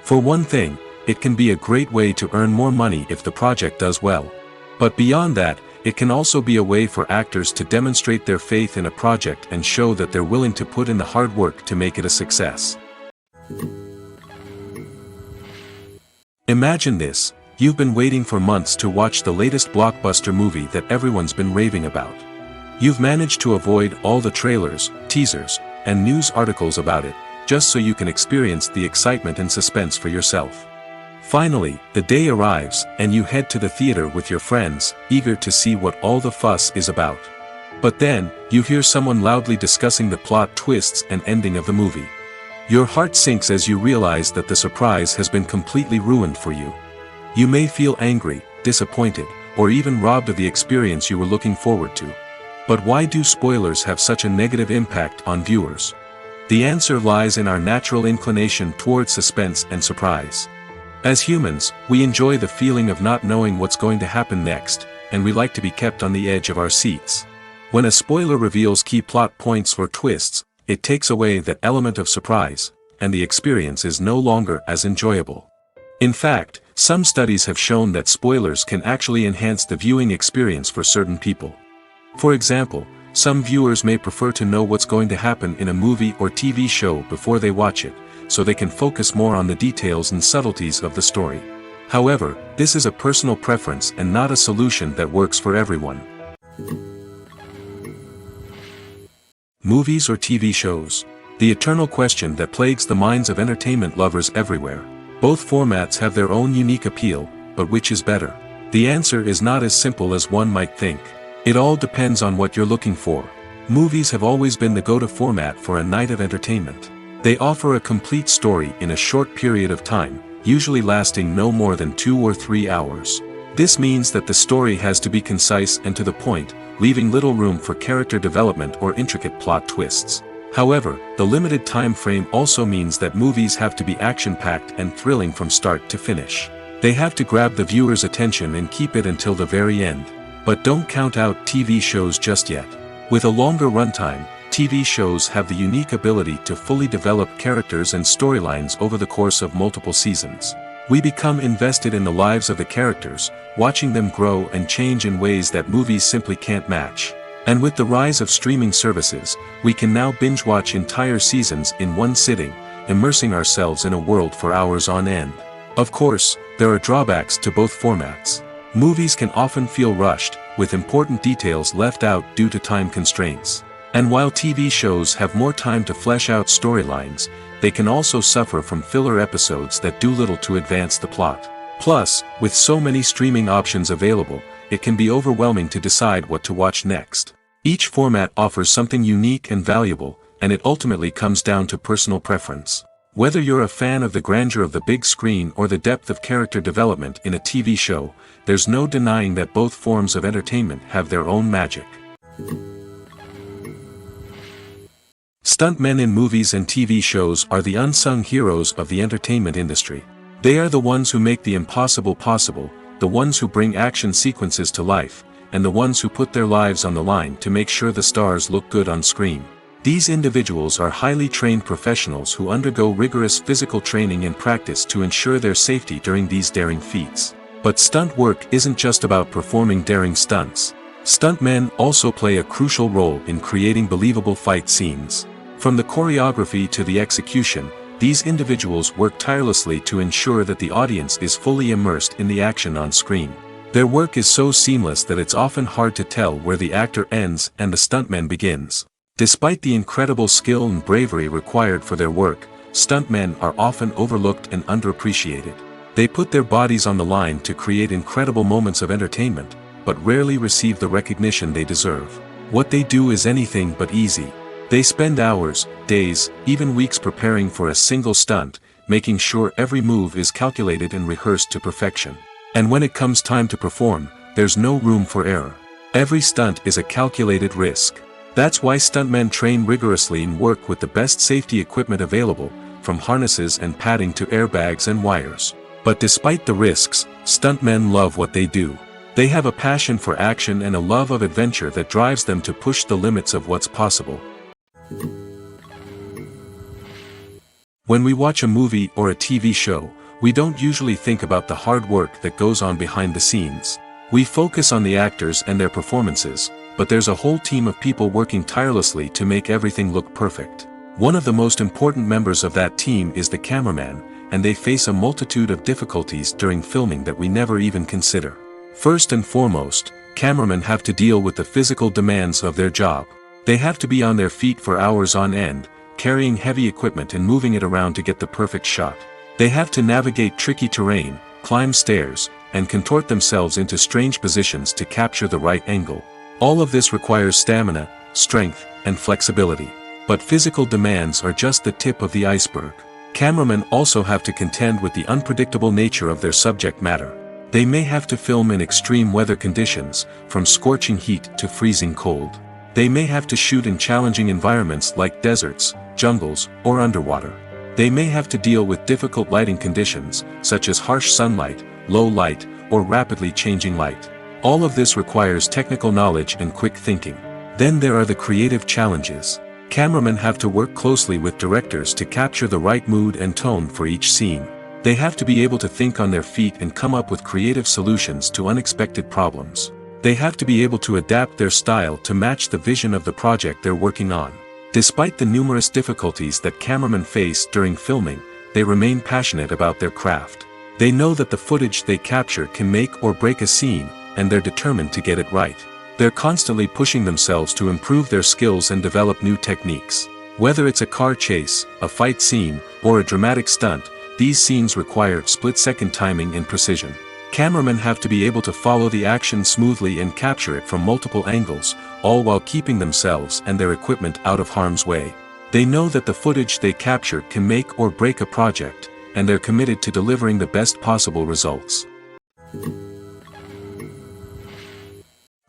For one thing, it can be a great way to earn more money if the project does well. But beyond that, it can also be a way for actors to demonstrate their faith in a project and show that they're willing to put in the hard work to make it a success. Imagine this: you've been waiting for months to watch the latest blockbuster movie that everyone's been raving about. You've managed to avoid all the trailers, teasers, and news articles about it, just so you can experience the excitement and suspense for yourself. Finally, the day arrives, and you head to the theater with your friends, eager to see what all the fuss is about. But then, you hear someone loudly discussing the plot twists and ending of the movie. Your heart sinks as you realize that the surprise has been completely ruined for you. You may feel angry, disappointed, or even robbed of the experience you were looking forward to. But why do spoilers have such a negative impact on viewers? The answer lies in our natural inclination toward suspense and surprise. As humans, we enjoy the feeling of not knowing what's going to happen next, and we like to be kept on the edge of our seats. When a spoiler reveals key plot points or twists, it takes away that element of surprise, and the experience is no longer as enjoyable. In fact, some studies have shown that spoilers can actually enhance the viewing experience for certain people. For example, some viewers may prefer to know what's going to happen in a movie or TV show before they watch it, so they can focus more on the details and subtleties of the story. However, this is a personal preference and not a solution that works for everyone. Movies or TV shows? The eternal question that plagues the minds of entertainment lovers everywhere. Both formats have their own unique appeal, but which is better? The answer is not as simple as one might think. It all depends on what you're looking for. Movies have always been the go-to format for a night of entertainment. They offer a complete story in a short period of time, usually lasting no more than 2 or 3 hours. This means that the story has to be concise and to the point, leaving little room for character development or intricate plot twists. However, the limited time frame also means that movies have to be action-packed and thrilling from start to finish. They have to grab the viewer's attention and keep it until the very end. But don't count out TV shows just yet. With a longer runtime, TV shows have the unique ability to fully develop characters and storylines over the course of multiple seasons. We become invested in the lives of the characters, watching them grow and change in ways that movies simply can't match. And with the rise of streaming services, we can now binge-watch entire seasons in one sitting, immersing ourselves in a world for hours on end. Of course, there are drawbacks to both formats. Movies can often feel rushed, with important details left out due to time constraints. And while TV shows have more time to flesh out storylines, they can also suffer from filler episodes that do little to advance the plot. Plus, with so many streaming options available, it can be overwhelming to decide what to watch next. Each format offers something unique and valuable, and it ultimately comes down to personal preference. Whether you're a fan of the grandeur of the big screen or the depth of character development in a TV show, there's no denying that both forms of entertainment have their own magic. Stuntmen in movies and TV shows are the unsung heroes of the entertainment industry. They are the ones who make the impossible possible, the ones who bring action sequences to life, and the ones who put their lives on the line to make sure the stars look good on screen. These individuals are highly trained professionals who undergo rigorous physical training and practice to ensure their safety during these daring feats. But stunt work isn't just about performing daring stunts. Stuntmen also play a crucial role in creating believable fight scenes. From the choreography to the execution, these individuals work tirelessly to ensure that the audience is fully immersed in the action on screen. Their work is so seamless that it's often hard to tell where the actor ends and the stuntman begins. Despite the incredible skill and bravery required for their work, stuntmen are often overlooked and underappreciated. They put their bodies on the line to create incredible moments of entertainment, but rarely receive the recognition they deserve. What they do is anything but easy. They spend hours, days, even weeks preparing for a single stunt, making sure every move is calculated and rehearsed to perfection. And when it comes time to perform, there's no room for error. Every stunt is a calculated risk. That's why stuntmen train rigorously and work with the best safety equipment available, from harnesses and padding to airbags and wires. But despite the risks, stuntmen love what they do. They have a passion for action and a love of adventure that drives them to push the limits of what's possible. When we watch a movie or a TV show, we don't usually think about the hard work that goes on behind the scenes. We focus on the actors and their performances, but there's a whole team of people working tirelessly to make everything look perfect. One of the most important members of that team is the cameraman, and they face a multitude of difficulties during filming that we never even consider. First and foremost, cameramen have to deal with the physical demands of their job. They have to be on their feet for hours on end, carrying heavy equipment and moving it around to get the perfect shot. They have to navigate tricky terrain, climb stairs, and contort themselves into strange positions to capture the right angle. All of this requires stamina, strength, and flexibility. But physical demands are just the tip of the iceberg. Cameramen also have to contend with the unpredictable nature of their subject matter. They may have to film in extreme weather conditions, from scorching heat to freezing cold. They may have to shoot in challenging environments like deserts, jungles, or underwater. They may have to deal with difficult lighting conditions, such as harsh sunlight, low light, or rapidly changing light. All of this requires technical knowledge and quick thinking. Then there are the creative challenges. Cameramen have to work closely with directors to capture the right mood and tone for each scene. They have to be able to think on their feet and come up with creative solutions to unexpected problems. They have to be able to adapt their style to match the vision of the project they're working on. Despite the numerous difficulties that cameramen face during filming, they remain passionate about their craft. They know that the footage they capture can make or break a scene, and they're determined to get it right. They're constantly pushing themselves to improve their skills and develop new techniques. Whether it's a car chase, a fight scene, or a dramatic stunt, these scenes require split-second timing and precision. Cameramen have to be able to follow the action smoothly and capture it from multiple angles, all while keeping themselves and their equipment out of harm's way. They know that the footage they capture can make or break a project, and they're committed to delivering the best possible results.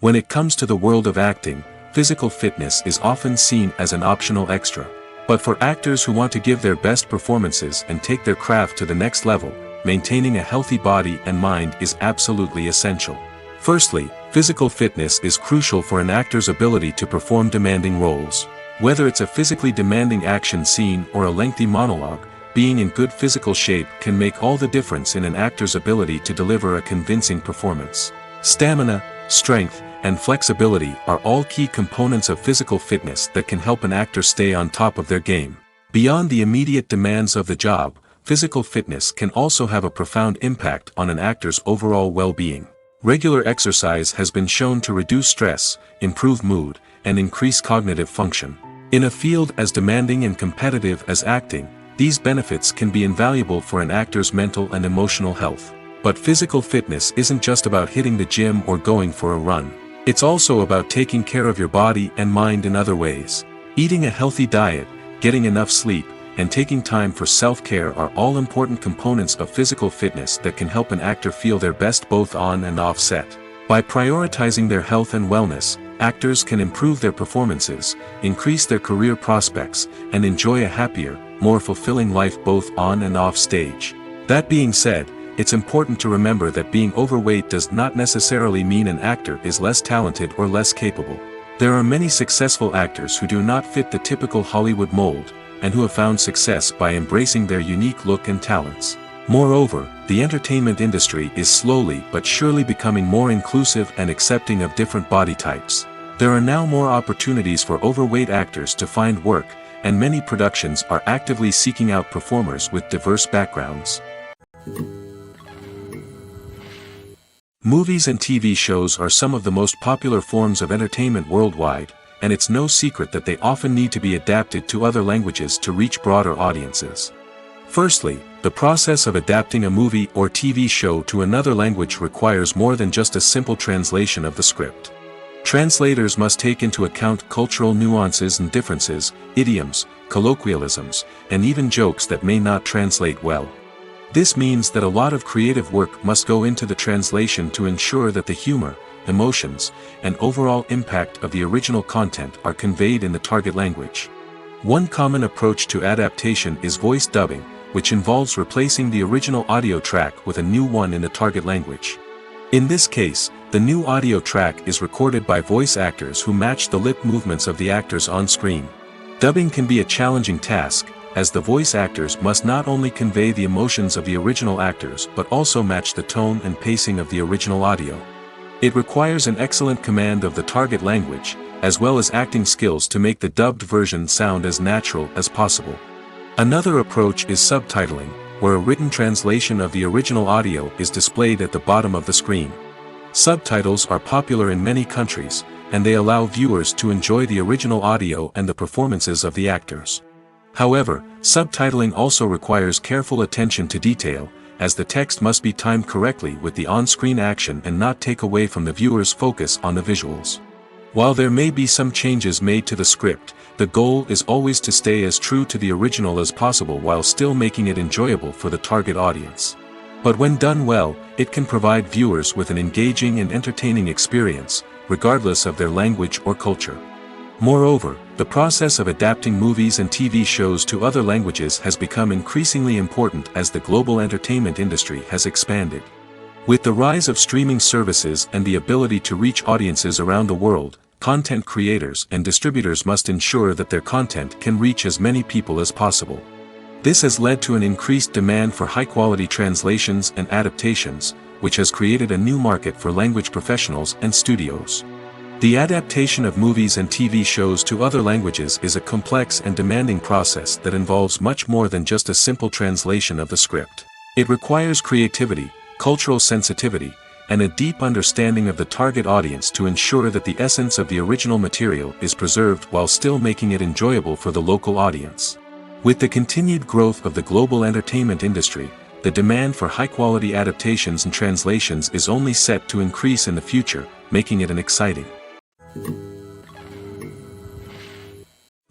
When it comes to the world of acting, physical fitness is often seen as an optional extra. But for actors who want to give their best performances and take their craft to the next level, maintaining a healthy body and mind is absolutely essential. Firstly, physical fitness is crucial for an actor's ability to perform demanding roles. Whether it's a physically demanding action scene or a lengthy monologue, being in good physical shape can make all the difference in an actor's ability to deliver a convincing performance. Stamina, strength, and flexibility are all key components of physical fitness that can help an actor stay on top of their game. Beyond the immediate demands of the job, physical fitness can also have a profound impact on an actor's overall well-being. Regular exercise has been shown to reduce stress, improve mood, and increase cognitive function. In a field as demanding and competitive as acting, these benefits can be invaluable for an actor's mental and emotional health. But physical fitness isn't just about hitting the gym or going for a run. It's also about taking care of your body and mind in other ways. Eating a healthy diet, getting enough sleep, and taking time for self-care are all important components of physical fitness that can help an actor feel their best both on and off set. By prioritizing their health and wellness, actors can improve their performances, increase their career prospects, and enjoy a happier, more fulfilling life both on and off stage. That being said, it's important to remember that being overweight does not necessarily mean an actor is less talented or less capable. There are many successful actors who do not fit the typical Hollywood mold, and who have found success by embracing their unique look and talents. Moreover, the entertainment industry is slowly but surely becoming more inclusive and accepting of different body types. There are now more opportunities for overweight actors to find work, and many productions are actively seeking out performers with diverse backgrounds. Movies and TV shows are some of the most popular forms of entertainment worldwide, and it's no secret that they often need to be adapted to other languages to reach broader audiences. Firstly, the process of adapting a movie or TV show to another language requires more than just a simple translation of the script. Translators must take into account cultural nuances and differences, idioms, colloquialisms, and even jokes that may not translate well. This means that a lot of creative work must go into the translation to ensure that the humor, emotions, and overall impact of the original content are conveyed in the target language. One common approach to adaptation is voice dubbing, which involves replacing the original audio track with a new one in the target language. In this case, the new audio track is recorded by voice actors who match the lip movements of the actors on screen. Dubbing can be a challenging task, as the voice actors must not only convey the emotions of the original actors but also match the tone and pacing of the original audio. It requires an excellent command of the target language, as well as acting skills to make the dubbed version sound as natural as possible. Another approach is subtitling, where a written translation of the original audio is displayed at the bottom of the screen. Subtitles are popular in many countries, and they allow viewers to enjoy the original audio and the performances of the actors. However, subtitling also requires careful attention to detail, as the text must be timed correctly with the on-screen action and not take away from the viewer's focus on the visuals. While there may be some changes made to the script, the goal is always to stay as true to the original as possible while still making it enjoyable for the target audience. But when done well, it can provide viewers with an engaging and entertaining experience, regardless of their language or culture. Moreover, the process of adapting movies and TV shows to other languages has become increasingly important as the global entertainment industry has expanded. With the rise of streaming services and the ability to reach audiences around the world, content creators and distributors must ensure that their content can reach as many people as possible. This has led to an increased demand for high-quality translations and adaptations, which has created a new market for language professionals and studios. The adaptation of movies and TV shows to other languages is a complex and demanding process that involves much more than just a simple translation of the script. It requires creativity, cultural sensitivity, and a deep understanding of the target audience to ensure that the essence of the original material is preserved while still making it enjoyable for the local audience. With the continued growth of the global entertainment industry, the demand for high-quality adaptations and translations is only set to increase in the future, making it an exciting.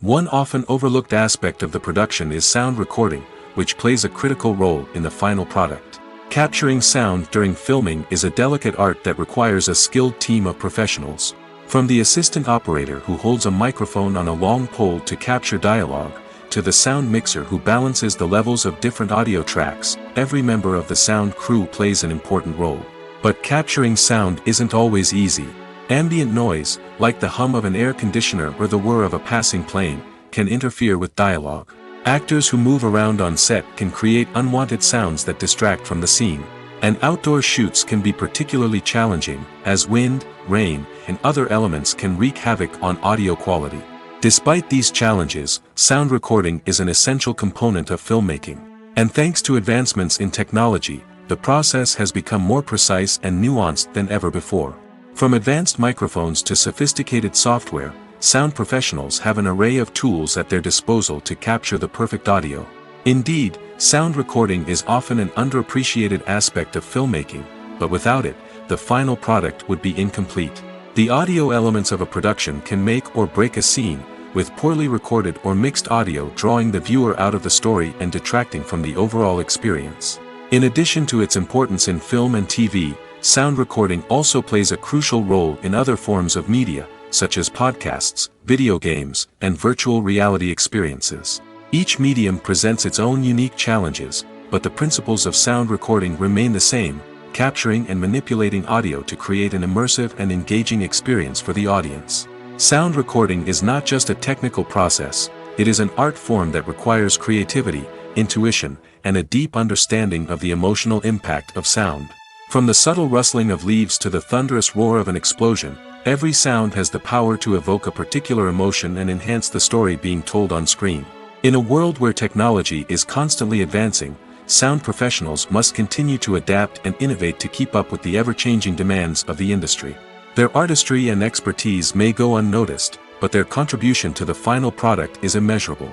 One often overlooked aspect of the production is sound recording, which plays a critical role in the final product. Capturing sound during filming is a delicate art that requires a skilled team of professionals. From the assistant operator who holds a microphone on a long pole to capture dialogue, to the sound mixer who balances the levels of different audio tracks, every member of the sound crew plays an important role. But capturing sound isn't always easy. Ambient noise, like the hum of an air conditioner or the whir of a passing plane, can interfere with dialogue. Actors who move around on set can create unwanted sounds that distract from the scene. And outdoor shoots can be particularly challenging, as wind, rain, and other elements can wreak havoc on audio quality. Despite these challenges, sound recording is an essential component of filmmaking. And thanks to advancements in technology, the process has become more precise and nuanced than ever before. From advanced microphones to sophisticated software, sound professionals have an array of tools at their disposal to capture the perfect audio. Indeed, sound recording is often an underappreciated aspect of filmmaking, but without it, the final product would be incomplete. The audio elements of a production can make or break a scene, with poorly recorded or mixed audio drawing the viewer out of the story and detracting from the overall experience. In addition to its importance in film and TV, sound recording also plays a crucial role in other forms of media, such as podcasts, video games, and virtual reality experiences. Each medium presents its own unique challenges, but the principles of sound recording remain the same, capturing and manipulating audio to create an immersive and engaging experience for the audience. Sound recording is not just a technical process, it is an art form that requires creativity, intuition, and a deep understanding of the emotional impact of sound. From the subtle rustling of leaves to the thunderous roar of an explosion, every sound has the power to evoke a particular emotion and enhance the story being told on screen. In a world where technology is constantly advancing, sound professionals must continue to adapt and innovate to keep up with the ever-changing demands of the industry. Their artistry and expertise may go unnoticed, but their contribution to the final product is immeasurable.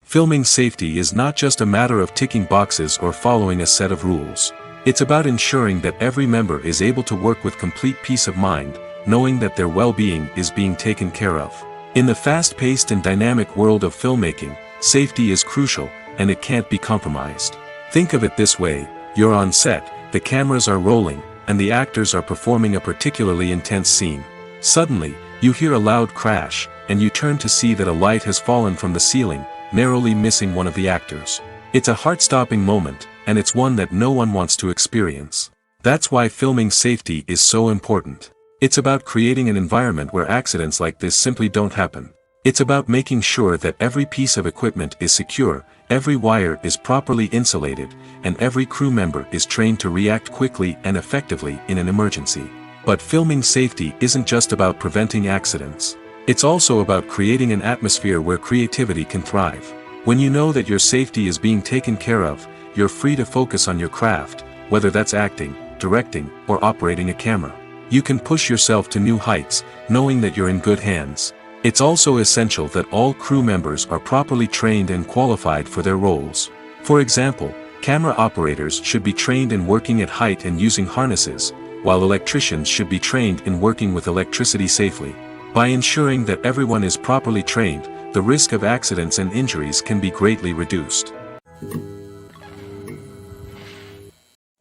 Filming safety is not just a matter of ticking boxes or following a set of rules. It's about ensuring that every member is able to work with complete peace of mind, knowing that their well-being is being taken care of. In the fast-paced and dynamic world of filmmaking, safety is crucial, and it can't be compromised. Think of it this way, you're on set, the cameras are rolling, and the actors are performing a particularly intense scene. Suddenly, you hear a loud crash, and you turn to see that a light has fallen from the ceiling, narrowly missing one of the actors. It's a heart-stopping moment, and it's one that no one wants to experience. That's why filming safety is so important. It's about creating an environment where accidents like this simply don't happen. It's about making sure that every piece of equipment is secure, every wire is properly insulated, and every crew member is trained to react quickly and effectively in an emergency. But filming safety isn't just about preventing accidents. It's also about creating an atmosphere where creativity can thrive. When you know that your safety is being taken care of, you're free to focus on your craft, whether that's acting, directing, or operating a camera. You can push yourself to new heights, knowing that you're in good hands. It's also essential that all crew members are properly trained and qualified for their roles. For example, camera operators should be trained in working at height and using harnesses, while electricians should be trained in working with electricity safely. By ensuring that everyone is properly trained, the risk of accidents and injuries can be greatly reduced.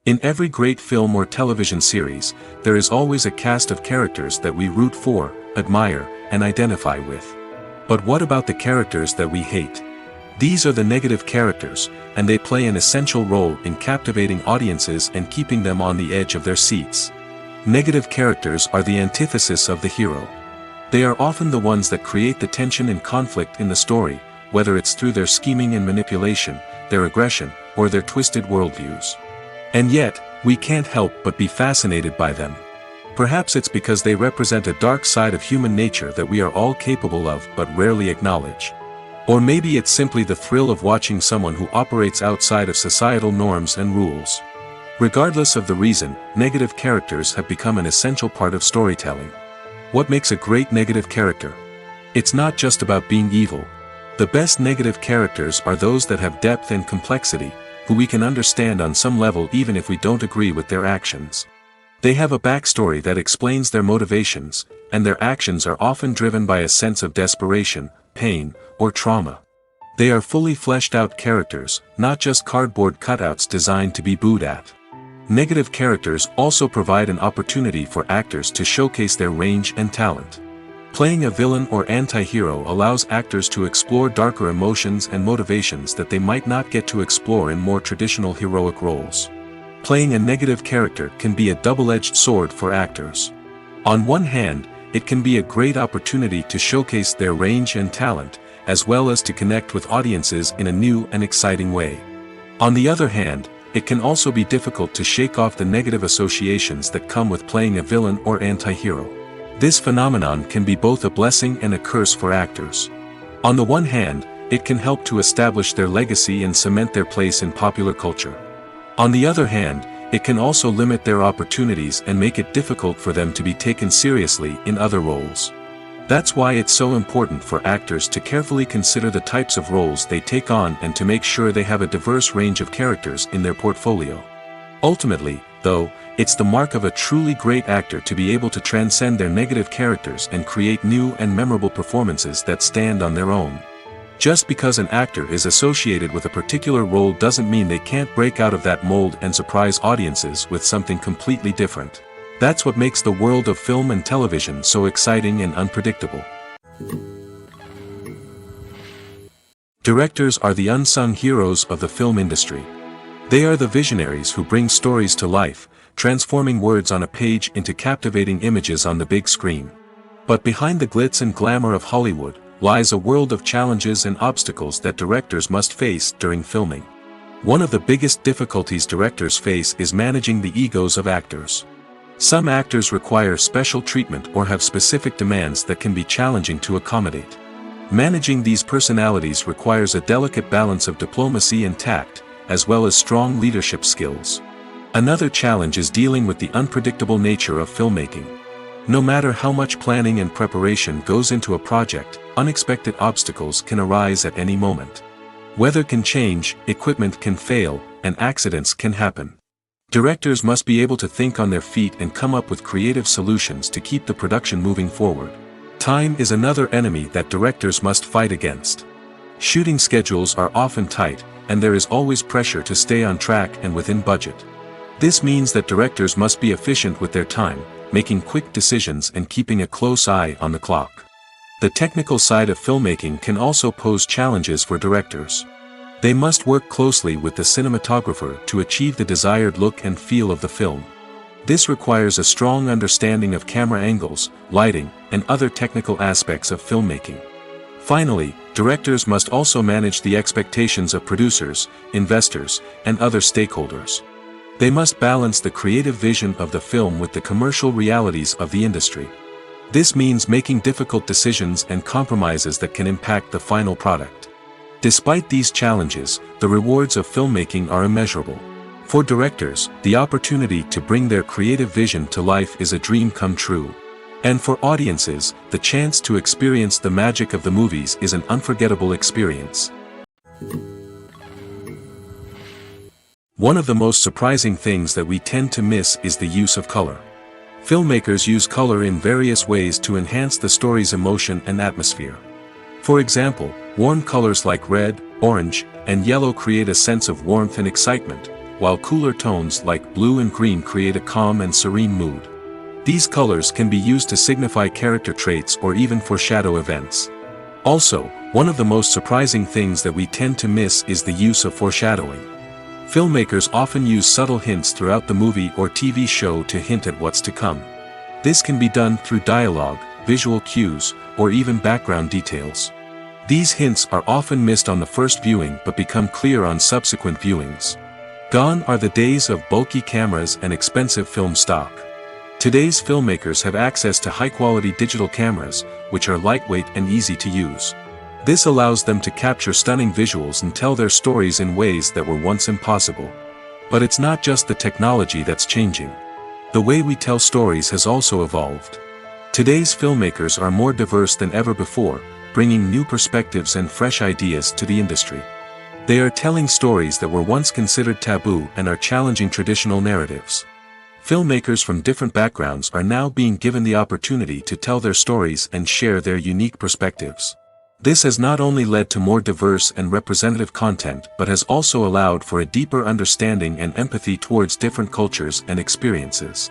In every great film or television series, there is always a cast of characters that we root for, admire, and identify with. But what about the characters that we hate? These are the negative characters, and they play an essential role in captivating audiences and keeping them on the edge of their seats. Negative characters are the antithesis of the hero. They are often the ones that create the tension and conflict in the story, whether it's through their scheming and manipulation, their aggression, or their twisted worldviews. And yet, we can't help but be fascinated by them. Perhaps it's because they represent a dark side of human nature that we are all capable of but rarely acknowledge. Or maybe it's simply the thrill of watching someone who operates outside of societal norms and rules. Regardless of the reason, negative characters have become an essential part of storytelling. What makes a great negative character? It's not just about being evil. The best negative characters are those that have depth and complexity, who we can understand on some level even if we don't agree with their actions. They have a backstory that explains their motivations, and their actions are often driven by a sense of desperation, pain, or trauma. They are fully fleshed out characters, not just cardboard cutouts designed to be booed at. Negative characters also provide an opportunity for actors to showcase their range and talent. Playing a villain or anti-hero allows actors to explore darker emotions and motivations that they might not get to explore in more traditional heroic roles. Playing a negative character can be a double-edged sword for actors. On one hand, it can be a great opportunity to showcase their range and talent, as well as to connect with audiences in a new and exciting way. On the other hand, it can also be difficult to shake off the negative associations that come with playing a villain or anti-hero. This phenomenon can be both a blessing and a curse for actors. On the one hand, it can help to establish their legacy and cement their place in popular culture. On the other hand, it can also limit their opportunities and make it difficult for them to be taken seriously in other roles. That's why it's so important for actors to carefully consider the types of roles they take on and to make sure they have a diverse range of characters in their portfolio. Ultimately, though, it's the mark of a truly great actor to be able to transcend their negative characters and create new and memorable performances that stand on their own. Just because an actor is associated with a particular role doesn't mean they can't break out of that mold and surprise audiences with something completely different. That's what makes the world of film and television so exciting and unpredictable. Directors are the unsung heroes of the film industry. They are the visionaries who bring stories to life, transforming words on a page into captivating images on the big screen. But behind the glitz and glamour of Hollywood lies a world of challenges and obstacles that directors must face during filming. One of the biggest difficulties directors face is managing the egos of actors. Some actors require special treatment or have specific demands that can be challenging to accommodate. Managing these personalities requires a delicate balance of diplomacy and tact, as well as strong leadership skills. Another challenge is dealing with the unpredictable nature of filmmaking. No matter how much planning and preparation goes into a project, unexpected obstacles can arise at any moment. Weather can change, equipment can fail, and accidents can happen. Directors must be able to think on their feet and come up with creative solutions to keep the production moving forward. Time is another enemy that directors must fight against. Shooting schedules are often tight, and there is always pressure to stay on track and within budget. This means that directors must be efficient with their time, making quick decisions and keeping a close eye on the clock. The technical side of filmmaking can also pose challenges for directors. They must work closely with the cinematographer to achieve the desired look and feel of the film. This requires a strong understanding of camera angles, lighting, and other technical aspects of filmmaking. Finally, directors must also manage the expectations of producers, investors, and other stakeholders. They must balance the creative vision of the film with the commercial realities of the industry. This means making difficult decisions and compromises that can impact the final product. Despite these challenges, the rewards of filmmaking are immeasurable. For directors, the opportunity to bring their creative vision to life is a dream come true. And for audiences, the chance to experience the magic of the movies is an unforgettable experience. One of the most surprising things that we tend to miss is the use of color. Filmmakers use color in various ways to enhance the story's emotion and atmosphere. For example, warm colors like red, orange, and yellow create a sense of warmth and excitement, while cooler tones like blue and green create a calm and serene mood. These colors can be used to signify character traits or even foreshadow events. Also, one of the most surprising things that we tend to miss is the use of foreshadowing. Filmmakers often use subtle hints throughout the movie or TV show to hint at what's to come. This can be done through dialogue, visual cues, or even background details. These hints are often missed on the first viewing but become clear on subsequent viewings. Gone are the days of bulky cameras and expensive film stock. Today's filmmakers have access to high-quality digital cameras, which are lightweight and easy to use. This allows them to capture stunning visuals and tell their stories in ways that were once impossible. But it's not just the technology that's changing. The way we tell stories has also evolved. Today's filmmakers are more diverse than ever before, bringing new perspectives and fresh ideas to the industry. They are telling stories that were once considered taboo and are challenging traditional narratives. Filmmakers from different backgrounds are now being given the opportunity to tell their stories and share their unique perspectives. This has not only led to more diverse and representative content but has also allowed for a deeper understanding and empathy towards different cultures and experiences.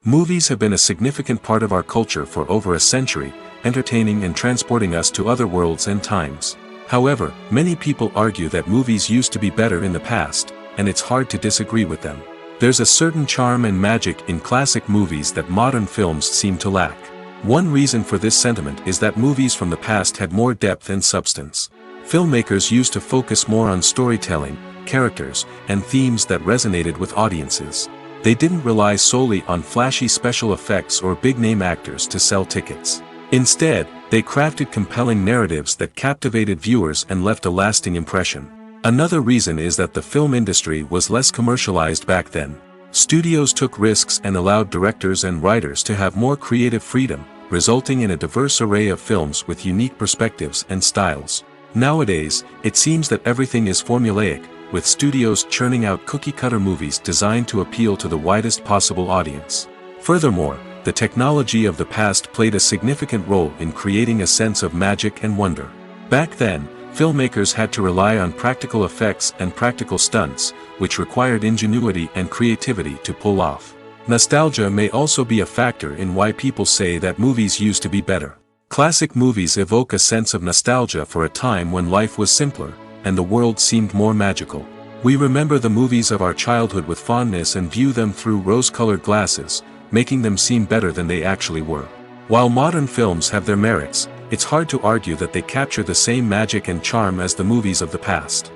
Movies have been a significant part of our culture for over a century, entertaining and transporting us to other worlds and times. However, many people argue that movies used to be better in the past, and it's hard to disagree with them. There's a certain charm and magic in classic movies that modern films seem to lack. One reason for this sentiment is that movies from the past had more depth and substance. Filmmakers used to focus more on storytelling, characters, and themes that resonated with audiences. They didn't rely solely on flashy special effects or big-name actors to sell tickets. Instead, they crafted compelling narratives that captivated viewers and left a lasting impression. Another reason is that the film industry was less commercialized back then. Studios took risks and allowed directors and writers to have more creative freedom, resulting in a diverse array of films with unique perspectives and styles. Nowadays, it seems that everything is formulaic, with studios churning out cookie-cutter movies designed to appeal to the widest possible audience. Furthermore, the technology of the past played a significant role in creating a sense of magic and wonder. Back then, filmmakers had to rely on practical effects and practical stunts, which required ingenuity and creativity to pull off. Nostalgia may also be a factor in why people say that movies used to be better. Classic movies evoke a sense of nostalgia for a time when life was simpler, and the world seemed more magical. We remember the movies of our childhood with fondness and view them through rose-colored glasses, making them seem better than they actually were. While modern films have their merits, it's hard to argue that they capture the same magic and charm as the movies of the past.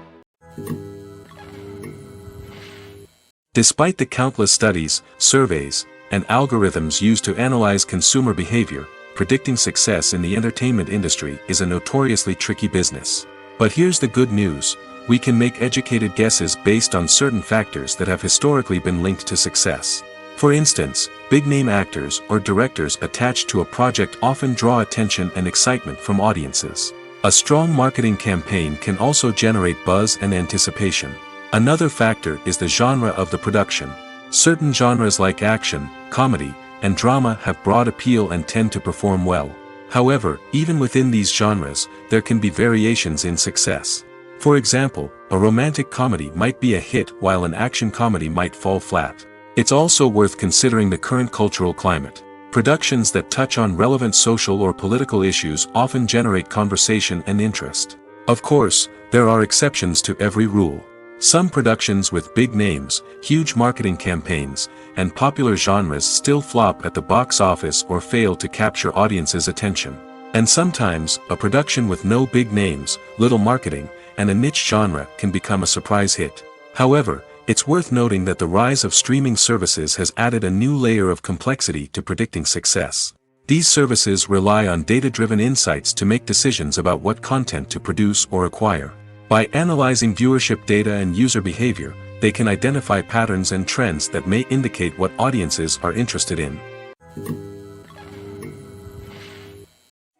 Despite the countless studies, surveys, and algorithms used to analyze consumer behavior, predicting success in the entertainment industry is a notoriously tricky business. But here's the good news: we can make educated guesses based on certain factors that have historically been linked to success. For instance, big-name actors or directors attached to a project often draw attention and excitement from audiences. A strong marketing campaign can also generate buzz and anticipation. Another factor is the genre of the production. Certain genres like action, comedy, and drama have broad appeal and tend to perform well. However, even within these genres, there can be variations in success. For example, a romantic comedy might be a hit while an action comedy might fall flat. It's also worth considering the current cultural climate. Productions that touch on relevant social or political issues often generate conversation and interest. Of course, there are exceptions to every rule. Some productions with big names, huge marketing campaigns, and popular genres still flop at the box office or fail to capture audiences' attention. And sometimes, a production with no big names, little marketing, and a niche genre can become a surprise hit. However, it's worth noting that the rise of streaming services has added a new layer of complexity to predicting success. These services rely on data-driven insights to make decisions about what content to produce or acquire. By analyzing viewership data and user behavior, they can identify patterns and trends that may indicate what audiences are interested in.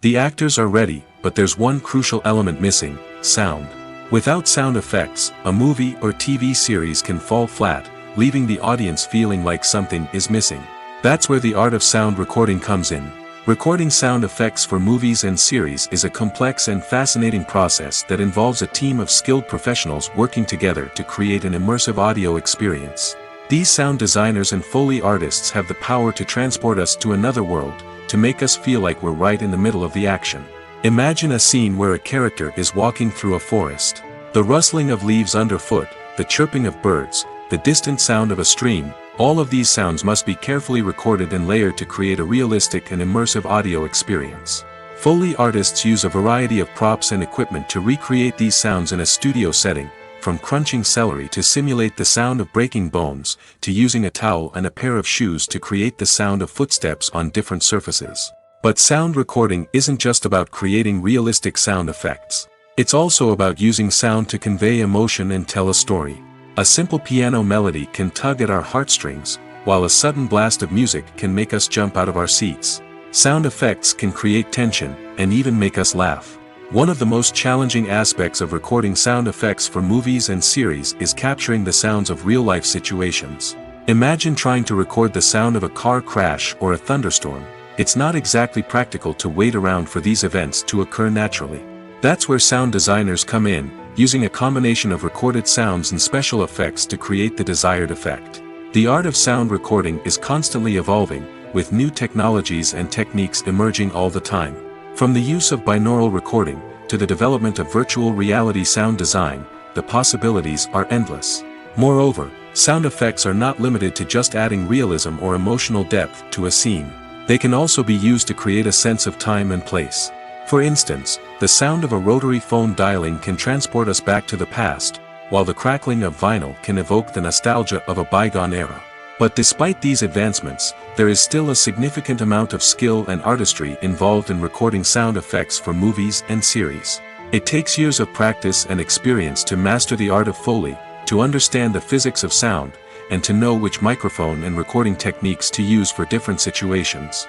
The actors are ready, but there's one crucial element missing: sound. Without sound effects, a movie or TV series can fall flat, leaving the audience feeling like something is missing. That's where the art of sound recording comes in. Recording sound effects for movies and series is a complex and fascinating process that involves a team of skilled professionals working together to create an immersive audio experience. These sound designers and Foley artists have the power to transport us to another world, to make us feel like we're right in the middle of the action. Imagine a scene where a character is walking through a forest. The rustling of leaves underfoot, the chirping of birds, the distant sound of a stream, all of these sounds must be carefully recorded and layered to create a realistic and immersive audio experience. Foley artists use a variety of props and equipment to recreate these sounds in a studio setting, from crunching celery to simulate the sound of breaking bones, to using a towel and a pair of shoes to create the sound of footsteps on different surfaces. But sound recording isn't just about creating realistic sound effects. It's also about using sound to convey emotion and tell a story. A simple piano melody can tug at our heartstrings, while a sudden blast of music can make us jump out of our seats. Sound effects can create tension, and even make us laugh. One of the most challenging aspects of recording sound effects for movies and series is capturing the sounds of real-life situations. Imagine trying to record the sound of a car crash or a thunderstorm. It's not exactly practical to wait around for these events to occur naturally. That's where sound designers come in, using a combination of recorded sounds and special effects to create the desired effect. The art of sound recording is constantly evolving, with new technologies and techniques emerging all the time. From the use of binaural recording, to the development of virtual reality sound design, the possibilities are endless. Moreover, sound effects are not limited to just adding realism or emotional depth to a scene. They can also be used to create a sense of time and place. For instance, the sound of a rotary phone dialing can transport us back to the past, while the crackling of vinyl can evoke the nostalgia of a bygone era. But despite these advancements, there is still a significant amount of skill and artistry involved in recording sound effects for movies and series. It takes years of practice and experience to master the art of Foley, to understand the physics of sound, and to know which microphone and recording techniques to use for different situations.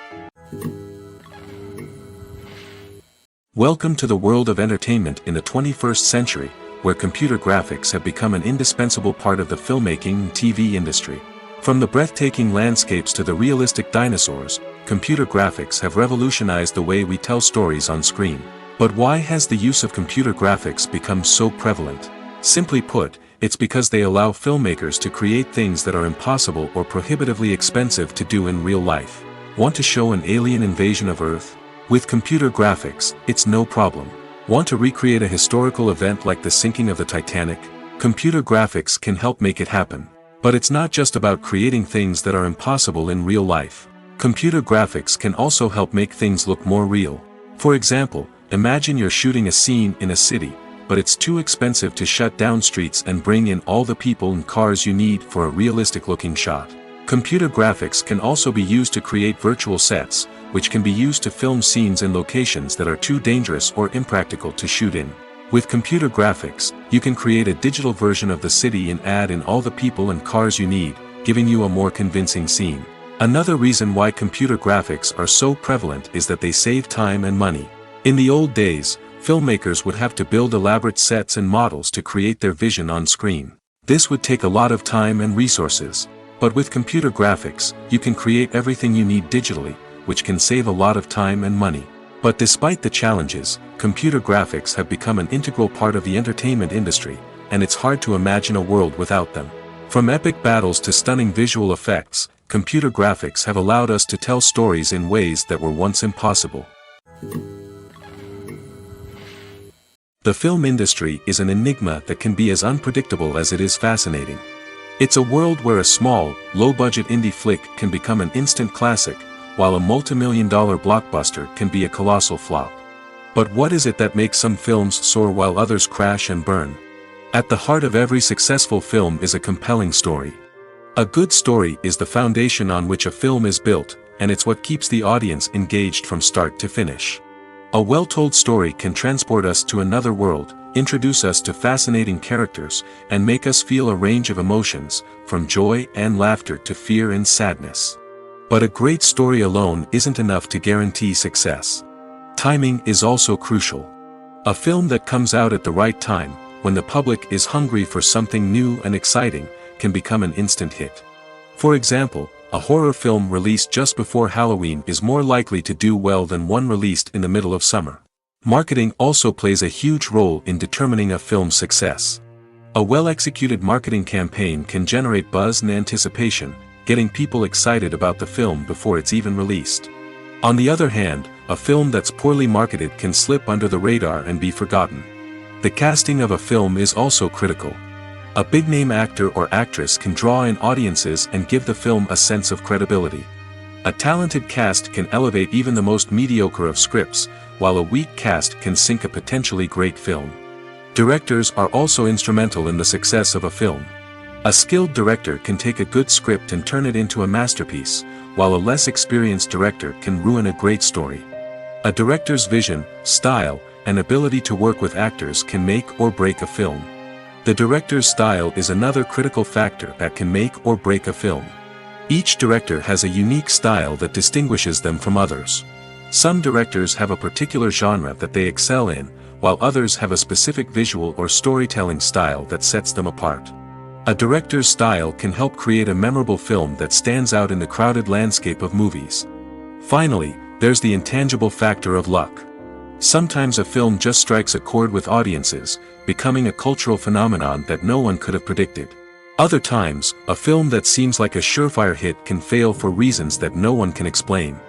Welcome to the world of entertainment in the 21st century, where computer graphics have become an indispensable part of the filmmaking and TV industry. From the breathtaking landscapes to the realistic dinosaurs, computer graphics have revolutionized the way we tell stories on screen. But why has the use of computer graphics become so prevalent? Simply put, it's because they allow filmmakers to create things that are impossible or prohibitively expensive to do in real life. Want to show an alien invasion of Earth? With computer graphics, it's no problem. Want to recreate a historical event like the sinking of the Titanic? Computer graphics can help make it happen. But it's not just about creating things that are impossible in real life. Computer graphics can also help make things look more real. For example, imagine you're shooting a scene in a city, but it's too expensive to shut down streets and bring in all the people and cars you need for a realistic-looking shot. Computer graphics can also be used to create virtual sets, which can be used to film scenes in locations that are too dangerous or impractical to shoot in. With computer graphics, you can create a digital version of the city and add in all the people and cars you need, giving you a more convincing scene. Another reason why computer graphics are so prevalent is that they save time and money. In the old days, filmmakers would have to build elaborate sets and models to create their vision on screen. This would take a lot of time and resources. But with computer graphics, you can create everything you need digitally, which can save a lot of time and money. But despite the challenges, computer graphics have become an integral part of the entertainment industry, and it's hard to imagine a world without them. From epic battles to stunning visual effects, computer graphics have allowed us to tell stories in ways that were once impossible. The film industry is an enigma that can be as unpredictable as it is fascinating. It's a world where a small, low-budget indie flick can become an instant classic, while a multi-million-dollar blockbuster can be a colossal flop. But what is it that makes some films soar while others crash and burn? At the heart of every successful film is a compelling story. A good story is the foundation on which a film is built, and it's what keeps the audience engaged from start to finish. A well-told story can transport us to another world, introduce us to fascinating characters, and make us feel a range of emotions, from joy and laughter to fear and sadness. But a great story alone isn't enough to guarantee success. Timing is also crucial. A film that comes out at the right time, when the public is hungry for something new and exciting, can become an instant hit. For example, a horror film released just before Halloween is more likely to do well than one released in the middle of summer. Marketing also plays a huge role in determining a film's success. A well-executed marketing campaign can generate buzz and anticipation, getting people excited about the film before it's even released. On the other hand, a film that's poorly marketed can slip under the radar and be forgotten. The casting of a film is also critical. A big-name actor or actress can draw in audiences and give the film a sense of credibility. A talented cast can elevate even the most mediocre of scripts, while a weak cast can sink a potentially great film. Directors are also instrumental in the success of a film. A skilled director can take a good script and turn it into a masterpiece, while a less experienced director can ruin a great story. A director's vision, style, and ability to work with actors can make or break a film. The director's style is another critical factor that can make or break a film. Each director has a unique style that distinguishes them from others. Some directors have a particular genre that they excel in, while others have a specific visual or storytelling style that sets them apart. A director's style can help create a memorable film that stands out in the crowded landscape of movies. Finally, there's the intangible factor of luck. Sometimes a film just strikes a chord with audiences, becoming a cultural phenomenon that no one could have predicted. Other times, a film that seems like a surefire hit can fail for reasons that no one can explain.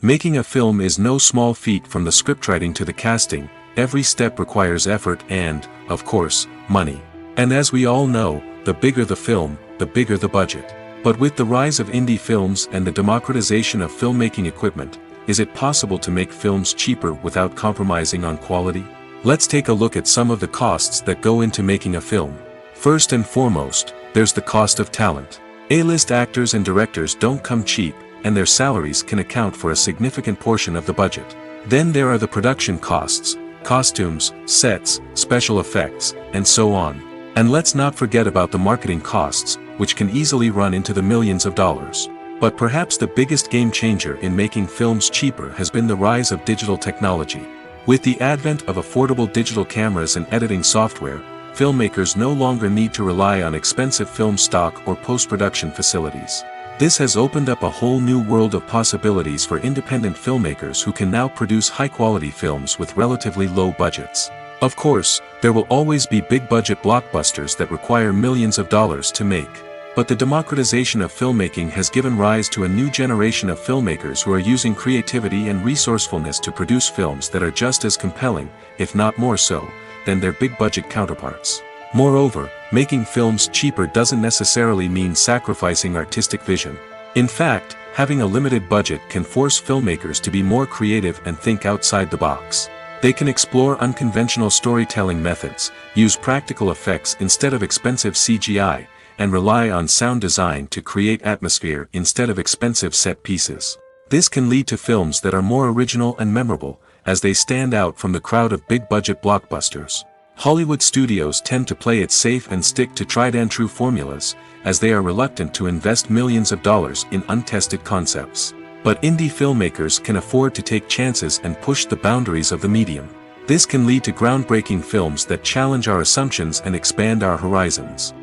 Making a film is no small feat. From the scriptwriting to the casting. Every step requires effort and, of course, money. And as we all know, the bigger the film, the bigger the budget. But with the rise of indie films and the democratization of filmmaking equipment, is it possible to make films cheaper without compromising on quality? Let's take a look at some of the costs that go into making a film. First and foremost, there's the cost of talent. A-list actors and directors don't come cheap, and their salaries can account for a significant portion of the budget. Then there are the production costs, costumes, sets, special effects, and so on. And let's not forget about the marketing costs, which can easily run into the millions of dollars. But perhaps the biggest game changer in making films cheaper has been the rise of digital technology. With the advent of affordable digital cameras and editing software, filmmakers no longer need to rely on expensive film stock or post-production facilities. This has opened up a whole new world of possibilities for independent filmmakers who can now produce high-quality films with relatively low budgets. Of course, there will always be big-budget blockbusters that require millions of dollars to make. But the democratization of filmmaking has given rise to a new generation of filmmakers who are using creativity and resourcefulness to produce films that are just as compelling, if not more so, than their big-budget counterparts. Moreover, making films cheaper doesn't necessarily mean sacrificing artistic vision. In fact, having a limited budget can force filmmakers to be more creative and think outside the box. They can explore unconventional storytelling methods, use practical effects instead of expensive CGI, and rely on sound design to create atmosphere instead of expensive set pieces. This can lead to films that are more original and memorable, as they stand out from the crowd of big-budget blockbusters. Hollywood studios tend to play it safe and stick to tried-and-true formulas, as they are reluctant to invest millions of dollars in untested concepts. But indie filmmakers can afford to take chances and push the boundaries of the medium. This can lead to groundbreaking films that challenge our assumptions and expand our horizons.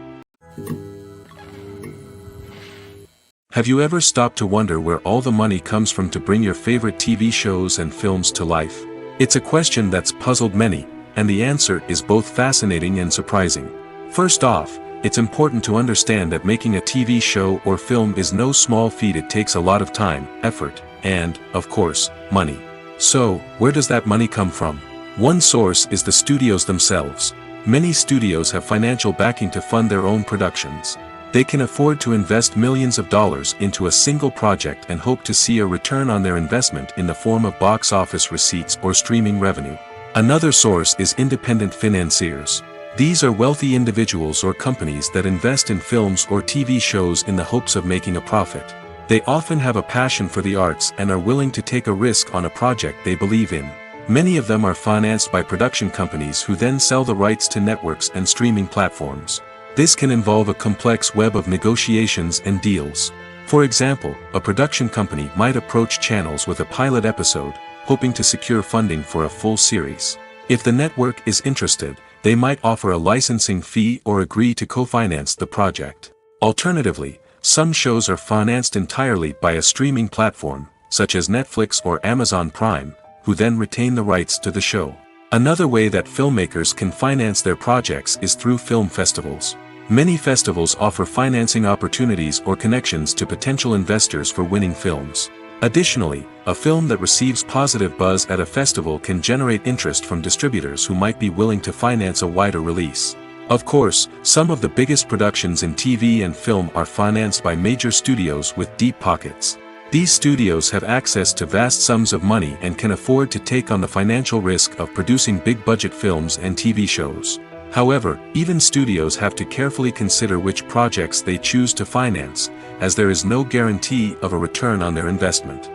Have you ever stopped to wonder where all the money comes from to bring your favorite TV shows and films to life? It's a question that's puzzled many, and the answer is both fascinating and surprising. First off, it's important to understand that making a TV show or film is no small feat. It takes a lot of time, effort, and, of course, money. So, where does that money come from? One source is the studios themselves. Many studios have financial backing to fund their own productions. They can afford to invest millions of dollars into a single project and hope to see a return on their investment in the form of box office receipts or streaming revenue. Another source is independent financiers. These are wealthy individuals or companies that invest in films or TV shows in the hopes of making a profit. They often have a passion for the arts and are willing to take a risk on a project they believe in. Many of them are financed by production companies who then sell the rights to networks and streaming platforms. This can involve a complex web of negotiations and deals. For example, a production company might approach channels with a pilot episode, hoping to secure funding for a full series. If the network is interested, they might offer a licensing fee or agree to co-finance the project. Alternatively, some shows are financed entirely by a streaming platform, such as Netflix or Amazon Prime, who then retain the rights to the show. Another way that filmmakers can finance their projects is through film festivals. Many festivals offer financing opportunities or connections to potential investors for winning films. Additionally, a film that receives positive buzz at a festival can generate interest from distributors who might be willing to finance a wider release. Of course, some of the biggest productions in TV and film are financed by major studios with deep pockets. These studios have access to vast sums of money and can afford to take on the financial risk of producing big-budget films and TV shows. However, even studios have to carefully consider which projects they choose to finance, as there is no guarantee of a return on their investment.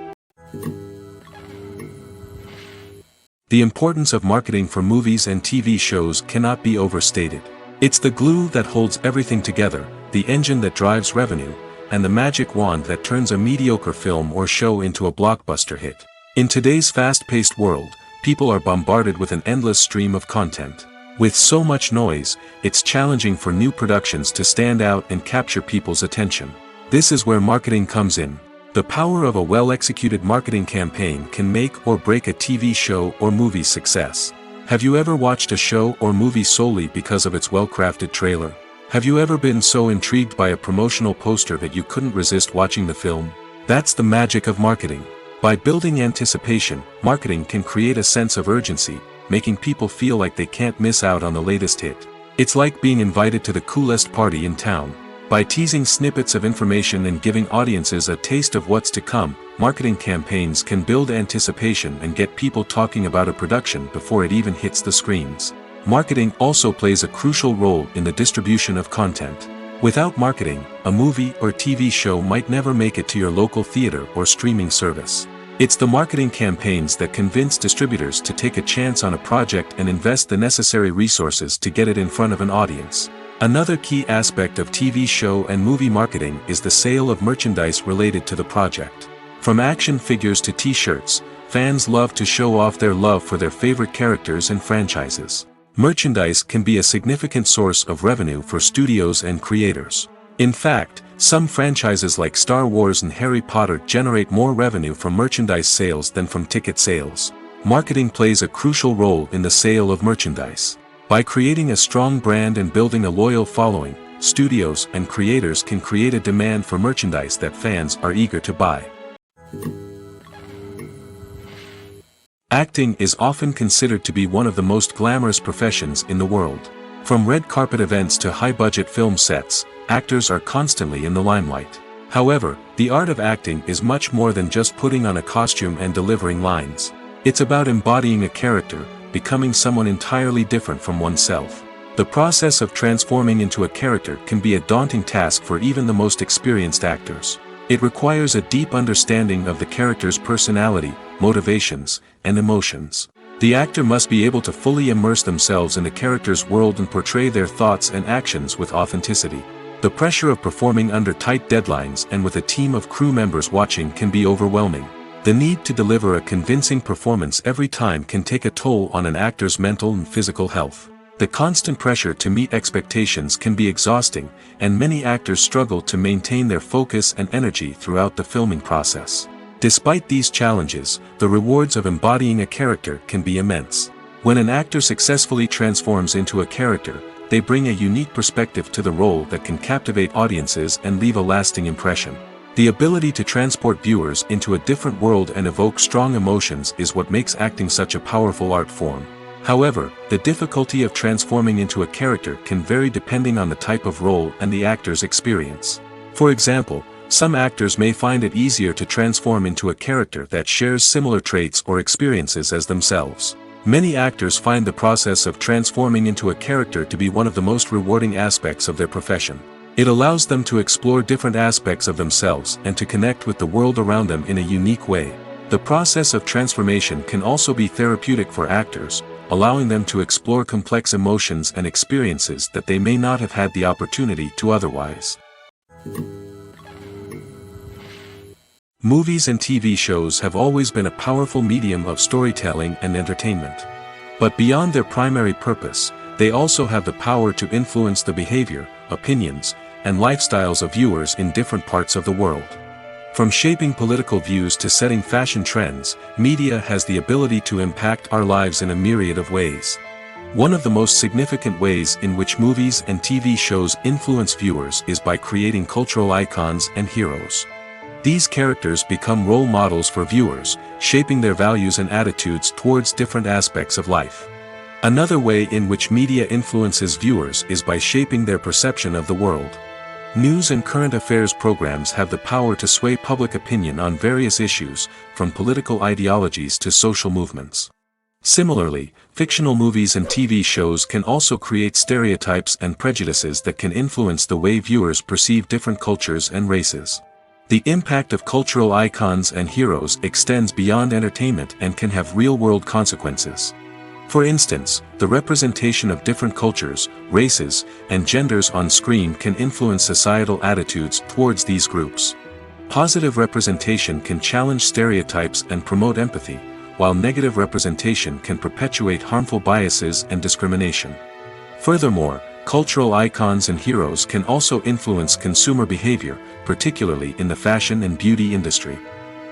The importance of marketing for movies and TV shows cannot be overstated. It's the glue that holds everything together, the engine that drives revenue, and the magic wand that turns a mediocre film or show into a blockbuster hit. In today's fast-paced world, people are bombarded with an endless stream of content. With so much noise, it's challenging for new productions to stand out and capture people's attention. This is where marketing comes in. The power of a well-executed marketing campaign can make or break a TV show or movie's success. Have you ever watched a show or movie solely because of its well-crafted trailer? Have you ever been so intrigued by a promotional poster that you couldn't resist watching the film? That's the magic of marketing. By building anticipation, marketing can create a sense of urgency, making people feel like they can't miss out on the latest hit. It's like being invited to the coolest party in town. By teasing snippets of information and giving audiences a taste of what's to come, marketing campaigns can build anticipation and get people talking about a production before it even hits the screens. Marketing also plays a crucial role in the distribution of content. Without marketing, a movie or TV show might never make it to your local theater or streaming service. It's the marketing campaigns that convince distributors to take a chance on a project and invest the necessary resources to get it in front of an audience. Another key aspect of TV show and movie marketing is the sale of merchandise related to the project. From action figures to t-shirts, fans love to show off their love for their favorite characters and franchises. Merchandise can be a significant source of revenue for studios and creators. In fact, some franchises like Star Wars and Harry Potter generate more revenue from merchandise sales than from ticket sales. Marketing plays a crucial role in the sale of merchandise. By creating a strong brand and building a loyal following, studios and creators can create a demand for merchandise that fans are eager to buy. Acting is often considered to be one of the most glamorous professions in the world. From red carpet events to high-budget film sets, actors are constantly in the limelight. However, the art of acting is much more than just putting on a costume and delivering lines. It's about embodying a character, becoming someone entirely different from oneself. The process of transforming into a character can be a daunting task for even the most experienced actors. It requires a deep understanding of the character's personality, motivations, and emotions. The actor must be able to fully immerse themselves in the character's world and portray their thoughts and actions with authenticity. The pressure of performing under tight deadlines and with a team of crew members watching can be overwhelming. The need to deliver a convincing performance every time can take a toll on an actor's mental and physical health. The constant pressure to meet expectations can be exhausting, and many actors struggle to maintain their focus and energy throughout the filming process. Despite these challenges, the rewards of embodying a character can be immense. When an actor successfully transforms into a character, they bring a unique perspective to the role that can captivate audiences and leave a lasting impression. The ability to transport viewers into a different world and evoke strong emotions is what makes acting such a powerful art form. However, the difficulty of transforming into a character can vary depending on the type of role and the actor's experience. For example, some actors may find it easier to transform into a character that shares similar traits or experiences as themselves. Many actors find the process of transforming into a character to be one of the most rewarding aspects of their profession. It allows them to explore different aspects of themselves and to connect with the world around them in a unique way. The process of transformation can also be therapeutic for actors, allowing them to explore complex emotions and experiences that they may not have had the opportunity to otherwise. Movies and TV shows have always been a powerful medium of storytelling and entertainment. But beyond their primary purpose, they also have the power to influence the behavior, opinions, and lifestyles of viewers in different parts of the world. From shaping political views to setting fashion trends, media has the ability to impact our lives in a myriad of ways. One of the most significant ways in which movies and TV shows influence viewers is by creating cultural icons and heroes. These characters become role models for viewers, shaping their values and attitudes towards different aspects of life. Another way in which media influences viewers is by shaping their perception of the world. News and current affairs programs have the power to sway public opinion on various issues, from political ideologies to social movements. Similarly, fictional movies and TV shows can also create stereotypes and prejudices that can influence the way viewers perceive different cultures and races. The impact of cultural icons and heroes extends beyond entertainment and can have real-world consequences. For instance, the representation of different cultures, races, and genders on screen can influence societal attitudes towards these groups. Positive representation can challenge stereotypes and promote empathy, while negative representation can perpetuate harmful biases and discrimination. Furthermore, Cultural icons and heroes can also influence consumer behavior, particularly in the fashion and beauty industry.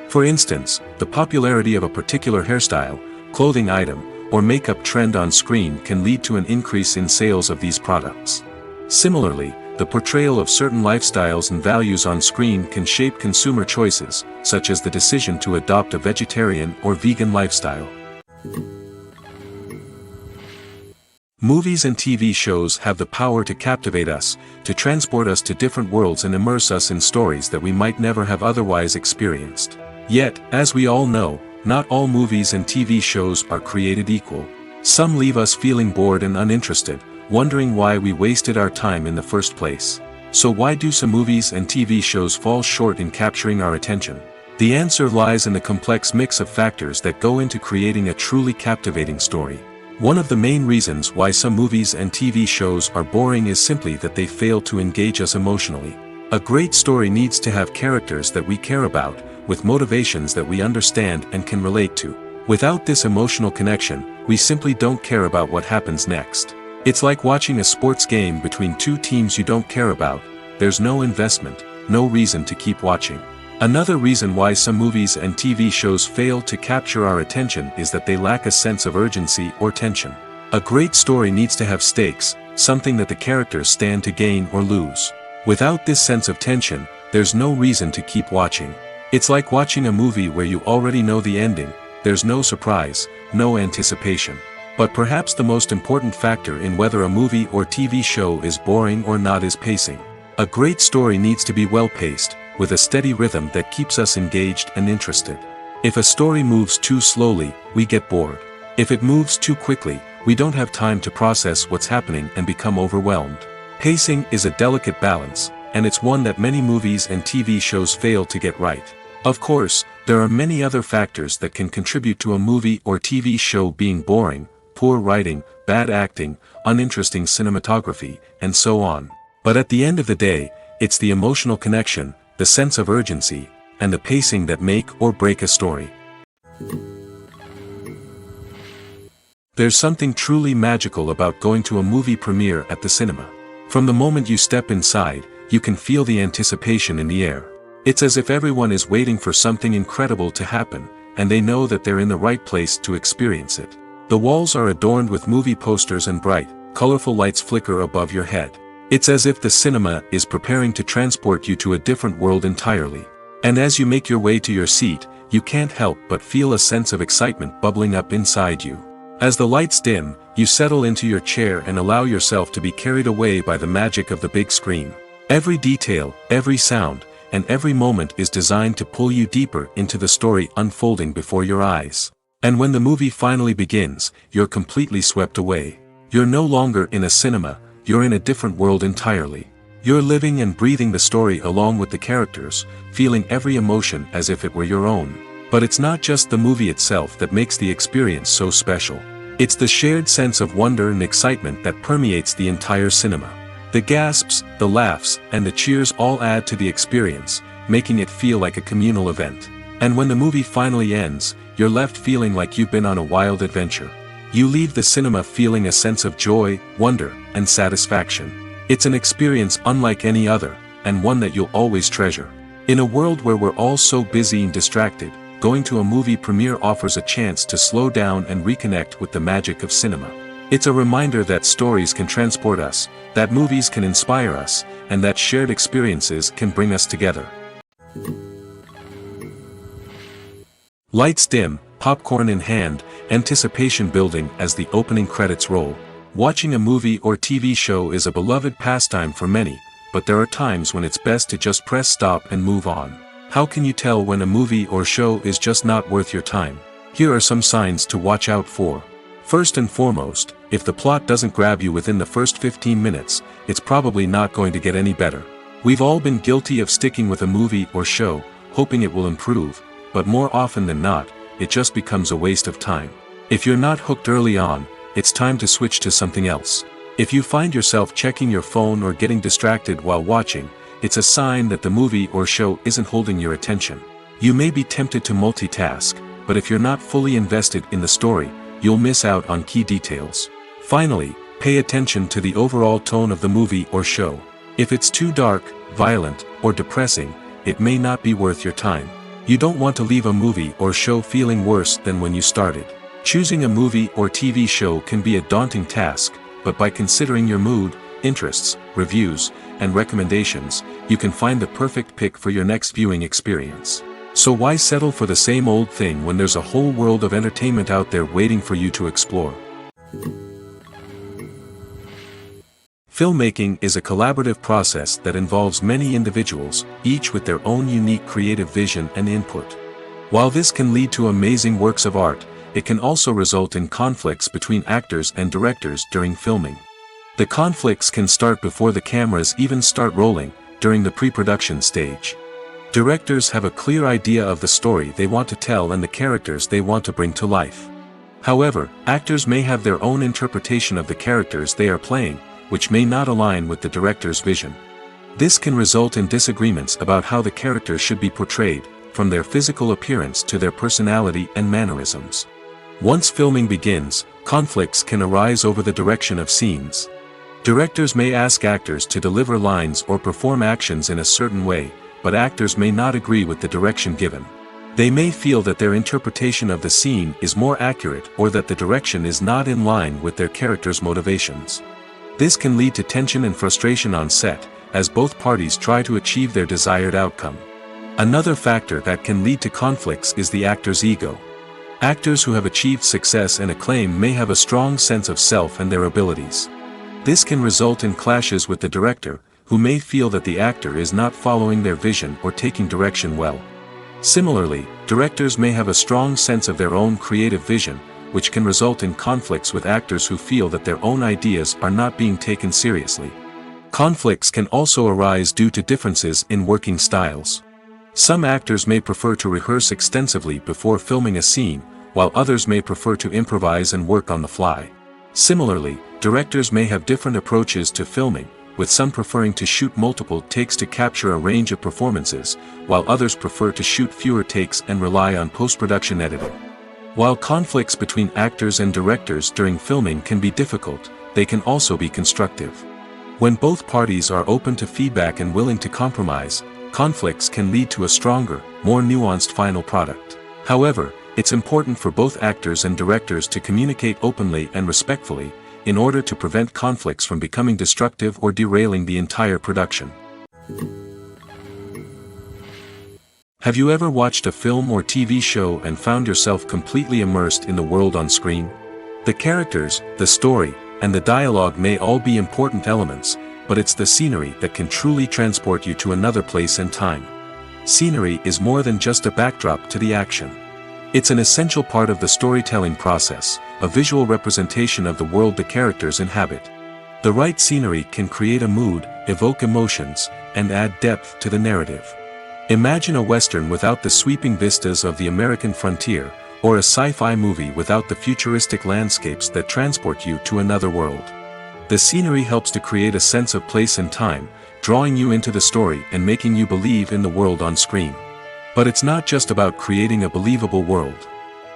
For instance, the popularity of a particular hairstyle, clothing item, or makeup trend on screen can lead to an increase in sales of these products. Similarly, the portrayal of certain lifestyles and values on screen can shape consumer choices, such as the decision to adopt a vegetarian or vegan lifestyle. Movies and TV shows have the power to captivate us, to transport us to different worlds and immerse us in stories that we might never have otherwise experienced. Yet, as we all know, not all movies and TV shows are created equal. Some leave us feeling bored and uninterested, wondering why we wasted our time in the first place. So why do some movies and TV shows fall short in capturing our attention? The answer lies in the complex mix of factors that go into creating a truly captivating story. One of the main reasons why some movies and TV shows are boring is simply that they fail to engage us emotionally. A great story needs to have characters that we care about, with motivations that we understand and can relate to. Without this emotional connection, we simply don't care about what happens next. It's like watching a sports game between two teams you don't care about. There's no investment, no reason to keep watching. Another reason why some movies and TV shows fail to capture our attention is that they lack a sense of urgency or tension. A great story needs to have stakes, something that the characters stand to gain or lose. Without this sense of tension, there's no reason to keep watching. It's like watching a movie where you already know the ending. There's no surprise, no anticipation. But perhaps the most important factor in whether a movie or TV show is boring or not is pacing. A great story needs to be well-paced, with a steady rhythm that keeps us engaged and interested. If a story moves too slowly, we get bored. If it moves too quickly, we don't have time to process what's happening and become overwhelmed. Pacing is a delicate balance, and it's one that many movies and TV shows fail to get right. Of course, there are many other factors that can contribute to a movie or TV show being boring: poor writing, bad acting, uninteresting cinematography, and so on. But at the end of the day, it's the emotional connection, the sense of urgency, and the pacing that make or break a story. There's something truly magical about going to a movie premiere at the cinema. From the moment you step inside, you can feel the anticipation in the air. It's as if everyone is waiting for something incredible to happen, and they know that they're in the right place to experience it. The walls are adorned with movie posters and bright, colorful lights flicker above your head. It's as if the cinema is preparing to transport you to a different world entirely. And as you make your way to your seat, you can't help but feel a sense of excitement bubbling up inside you. As the lights dim, you settle into your chair and allow yourself to be carried away by the magic of the big screen. Every detail, every sound, and every moment is designed to pull you deeper into the story unfolding before your eyes. And when the movie finally begins, you're completely swept away. You're no longer in a cinema, you're in a different world entirely. You're living and breathing the story along with the characters, feeling every emotion as if it were your own. But it's not just the movie itself that makes the experience so special. It's the shared sense of wonder and excitement that permeates the entire cinema. The gasps, the laughs, and the cheers all add to the experience, making it feel like a communal event. And when the movie finally ends, you're left feeling like you've been on a wild adventure. You leave the cinema feeling a sense of joy, wonder, and satisfaction. It's an experience unlike any other, and one that you'll always treasure. In a world where we're all so busy and distracted, going to a movie premiere offers a chance to slow down and reconnect with the magic of cinema. It's a reminder that stories can transport us, that movies can inspire us, and that shared experiences can bring us together. Lights dim, popcorn in hand, anticipation building as the opening credits roll. Watching a movie or TV show is a beloved pastime for many, but there are times when it's best to just press stop and move on. How can you tell when a movie or show is just not worth your time? Here are some signs to watch out for. First and foremost, if the plot doesn't grab you within the first 15 minutes, it's probably not going to get any better. We've all been guilty of sticking with a movie or show, hoping it will improve, but more often than not, it just becomes a waste of time. If you're not hooked early on, it's time to switch to something else. If you find yourself checking your phone or getting distracted while watching, it's a sign that the movie or show isn't holding your attention. You may be tempted to multitask, but if you're not fully invested in the story, you'll miss out on key details. Finally, Pay attention to the overall tone of the movie or show. If it's too dark, violent, or depressing, it may not be worth your time. You don't want to leave a movie or show feeling worse than when you started. Choosing a movie or TV show can be a daunting task, but by considering your mood, interests, reviews, and recommendations, you can find the perfect pick for your next viewing experience. So why settle for the same old thing when there's a whole world of entertainment out there waiting for you to explore? Filmmaking is a collaborative process that involves many individuals, each with their own unique creative vision and input. While this can lead to amazing works of art, it can also result in conflicts between actors and directors during filming. The conflicts can start before the cameras even start rolling, during the pre-production stage. Directors have a clear idea of the story they want to tell and the characters they want to bring to life. However, actors may have their own interpretation of the characters they are playing, which may not align with the director's vision. This can result in disagreements about how the characters should be portrayed, from their physical appearance to their personality and mannerisms. Once filming begins, conflicts can arise over the direction of scenes. Directors may ask actors to deliver lines or perform actions in a certain way, but actors may not agree with the direction given. They may feel that their interpretation of the scene is more accurate or that the direction is not in line with their character's motivations. This can lead to tension and frustration on set, as both parties try to achieve their desired outcome. Another factor that can lead to conflicts is the actor's ego. Actors who have achieved success and acclaim may have a strong sense of self and their abilities. This can result in clashes with the director, who may feel that the actor is not following their vision or taking direction well. Similarly, directors may have a strong sense of their own creative vision, which can result in conflicts with actors who feel that their own ideas are not being taken seriously. Conflicts can also arise due to differences in working styles. Some actors may prefer to rehearse extensively before filming a scene, while others may prefer to improvise and work on the fly. Similarly, directors may have different approaches to filming, with some preferring to shoot multiple takes to capture a range of performances, while others prefer to shoot fewer takes and rely on post-production editing. While conflicts between actors and directors during filming can be difficult, they can also be constructive. When both parties are open to feedback and willing to compromise, conflicts can lead to a stronger, more nuanced final product. However, it's important for both actors and directors to communicate openly and respectfully, in order to prevent conflicts from becoming destructive or derailing the entire production. Have you ever watched a film or TV show and found yourself completely immersed in the world on screen? The characters, the story, and the dialogue may all be important elements, but it's the scenery that can truly transport you to another place and time. Scenery is more than just a backdrop to the action. It's an essential part of the storytelling process, a visual representation of the world the characters inhabit. The right scenery can create a mood, evoke emotions, and add depth to the narrative. Imagine a Western without the sweeping vistas of the American frontier, or a sci-fi movie without the futuristic landscapes that transport you to another world. The scenery helps to create a sense of place and time, drawing you into the story and making you believe in the world on screen. But it's not just about creating a believable world.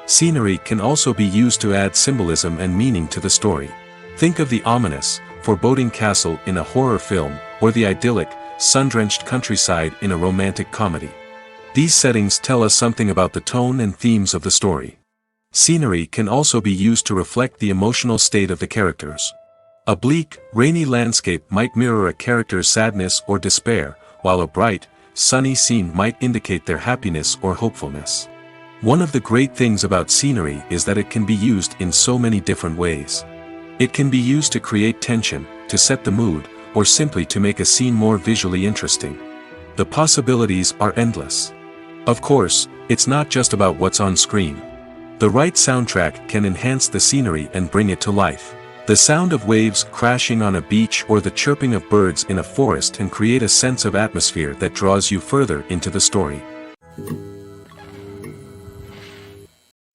Scenery can also be used to add symbolism and meaning to the story. Think of the ominous, foreboding castle in a horror film, or the idyllic, sun-drenched countryside in a romantic comedy. These settings tell us something about the tone and themes of the story. Scenery can also be used to reflect the emotional state of the characters. A bleak, rainy landscape might mirror a character's sadness or despair, while a bright, sunny scene might indicate their happiness or hopefulness. One of the great things about scenery is that it can be used in so many different ways. It can be used to create tension, to set the mood, or simply to make a scene more visually interesting. The possibilities are endless. Of course, it's not just about what's on screen. The right soundtrack can enhance the scenery and bring it to life. The sound of waves crashing on a beach or the chirping of birds in a forest can create a sense of atmosphere that draws you further into the story.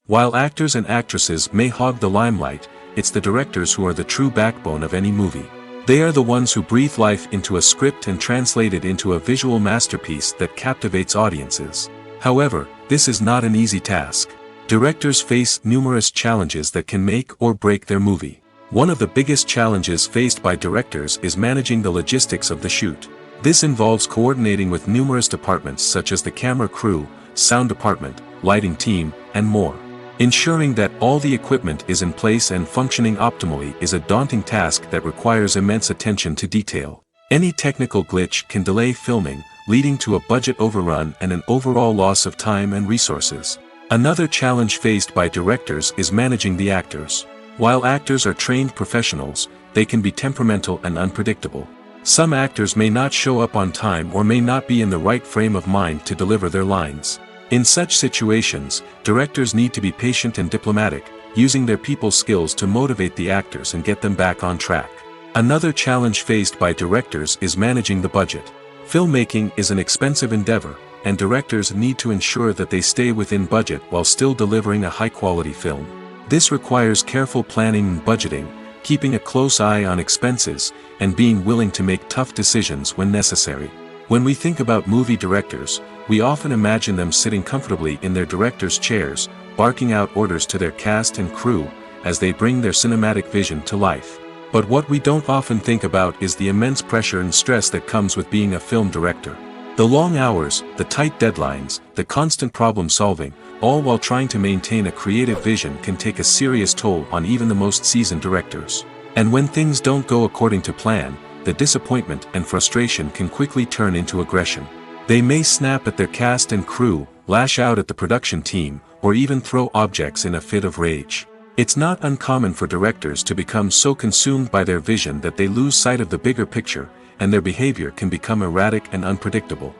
While actors and actresses may hog the limelight, it's the directors who are the true backbone of any movie. They are the ones who breathe life into a script and translate it into a visual masterpiece that captivates audiences. However, this is not an easy task. Directors face numerous challenges that can make or break their movie. One of the biggest challenges faced by directors is managing the logistics of the shoot. This involves coordinating with numerous departments such as the camera crew, sound department, lighting team, and more. Ensuring that all the equipment is in place and functioning optimally is a daunting task that requires immense attention to detail. Any technical glitch can delay filming, leading to a budget overrun and an overall loss of time and resources. Another challenge faced by directors is managing the actors. While actors are trained professionals, they can be temperamental and unpredictable. Some actors may not show up on time or may not be in the right frame of mind to deliver their lines. In such situations, directors need to be patient and diplomatic, using their people skills to motivate the actors and get them back on track. Another challenge faced by directors is managing the budget. Filmmaking is an expensive endeavor, and directors need to ensure that they stay within budget while still delivering a high-quality film. This requires careful planning and budgeting, keeping a close eye on expenses, and being willing to make tough decisions when necessary. When we think about movie directors, we often imagine them sitting comfortably in their director's chairs, barking out orders to their cast and crew, as they bring their cinematic vision to life. But what we don't often think about is the immense pressure and stress that comes with being a film director. The long hours, the tight deadlines, the constant problem solving, all while trying to maintain a creative vision can take a serious toll on even the most seasoned directors. And when things don't go according to plan, the disappointment and frustration can quickly turn into aggression. They may snap at their cast and crew, lash out at the production team, or even throw objects in a fit of rage. It's not uncommon for directors to become so consumed by their vision that they lose sight of the bigger picture, and their behavior can become erratic and unpredictable.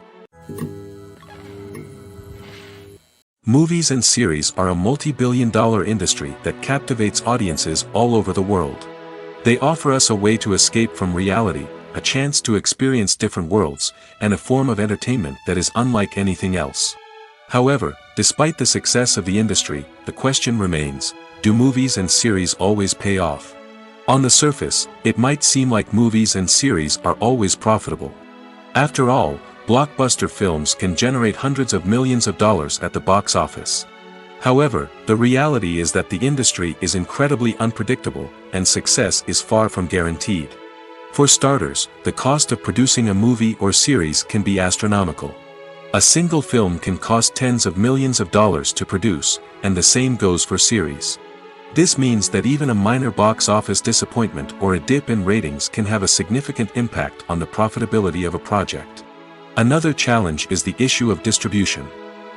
Movies and series are a multi-billion-dollar industry that captivates audiences all over the world. They offer us a way to escape from reality, a chance to experience different worlds, and a form of entertainment that is unlike anything else. However, despite the success of the industry, the question remains, do movies and series always pay off? On the surface, it might seem like movies and series are always profitable. After all, blockbuster films can generate hundreds of millions of dollars at the box office. However, the reality is that the industry is incredibly unpredictable, and success is far from guaranteed. For starters, the cost of producing a movie or series can be astronomical. A single film can cost tens of millions of dollars to produce, and the same goes for series. This means that even a minor box office disappointment or a dip in ratings can have a significant impact on the profitability of a project. Another challenge is the issue of distribution.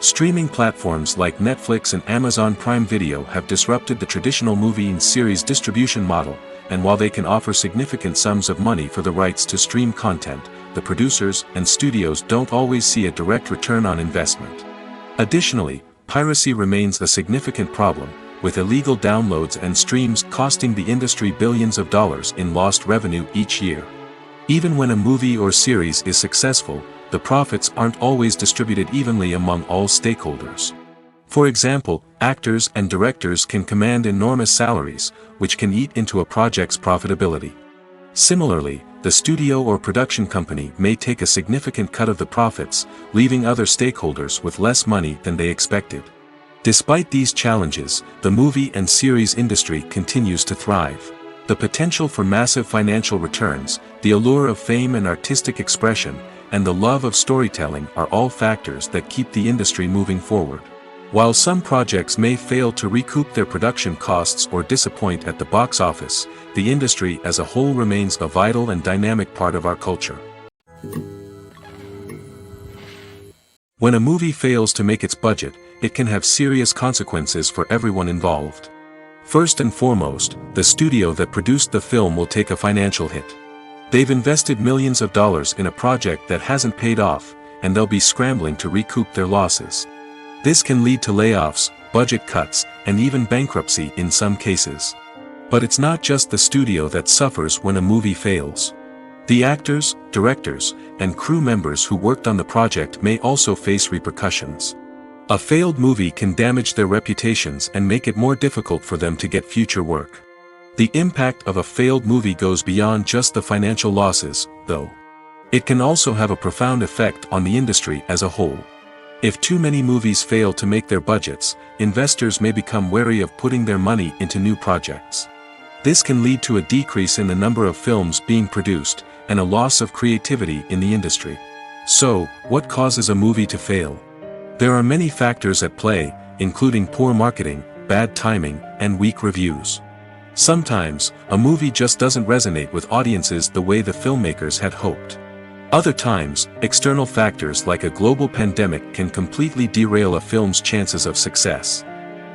Streaming platforms like Netflix and Amazon Prime Video have disrupted the traditional movie and series distribution model, and while they can offer significant sums of money for the rights to stream content, the producers and studios don't always see a direct return on investment. Additionally, piracy remains a significant problem, with illegal downloads and streams costing the industry billions of dollars in lost revenue each year. Even when a movie or series is successful, the profits aren't always distributed evenly among all stakeholders. For example, actors and directors can command enormous salaries, which can eat into a project's profitability. Similarly, the studio or production company may take a significant cut of the profits, leaving other stakeholders with less money than they expected. Despite these challenges, the movie and series industry continues to thrive. The potential for massive financial returns, the allure of fame and artistic expression, and the love of storytelling are all factors that keep the industry moving forward. While some projects may fail to recoup their production costs or disappoint at the box office, the industry as a whole remains a vital and dynamic part of our culture. When a movie fails to make its budget, it can have serious consequences for everyone involved. First and foremost, the studio that produced the film will take a financial hit. They've invested millions of dollars in a project that hasn't paid off, and they'll be scrambling to recoup their losses. This can lead to layoffs, budget cuts, and even bankruptcy in some cases. But it's not just the studio that suffers when a movie fails. The actors, directors, and crew members who worked on the project may also face repercussions. A failed movie can damage their reputations and make it more difficult for them to get future work. The impact of a failed movie goes beyond just the financial losses, though. It can also have a profound effect on the industry as a whole. If too many movies fail to make their budgets, investors may become wary of putting their money into new projects. This can lead to a decrease in the number of films being produced, and a loss of creativity in the industry. So, what causes a movie to fail? There are many factors at play, including poor marketing, bad timing, and weak reviews. Sometimes, a movie just doesn't resonate with audiences the way the filmmakers had hoped. Other times, external factors like a global pandemic can completely derail a film's chances of success.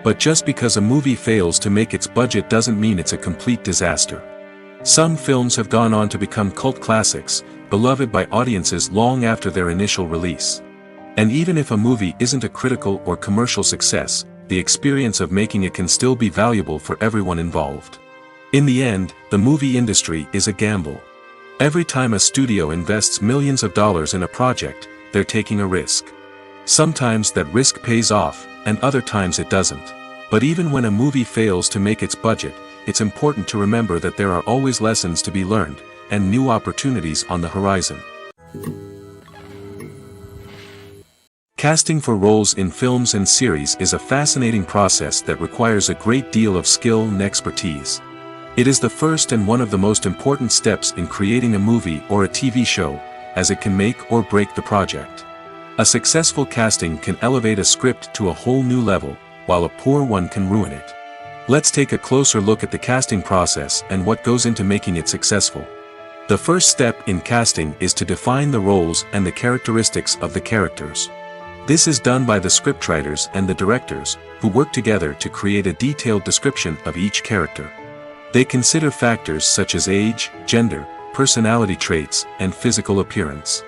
But just because a movie fails to make its budget doesn't mean it's a complete disaster. Some films have gone on to become cult classics, beloved by audiences long after their initial release. And even if a movie isn't a critical or commercial success, the experience of making it can still be valuable for everyone involved. In the end, the movie industry is a gamble. Every time a studio invests millions of dollars in a project, they're taking a risk. Sometimes that risk pays off, and other times it doesn't. But even when a movie fails to make its budget, it's important to remember that there are always lessons to be learned, and new opportunities on the horizon. Casting for roles in films and series is a fascinating process that requires a great deal of skill and expertise. It is the first and one of the most important steps in creating a movie or a TV show, as it can make or break the project. A successful casting can elevate a script to a whole new level, while a poor one can ruin it. Let's take a closer look at the casting process and what goes into making it successful. The first step in casting is to define the roles and the characteristics of the characters. This is done by the scriptwriters and the directors, who work together to create a detailed description of each character. They consider factors such as age, gender, personality traits, and physical appearance.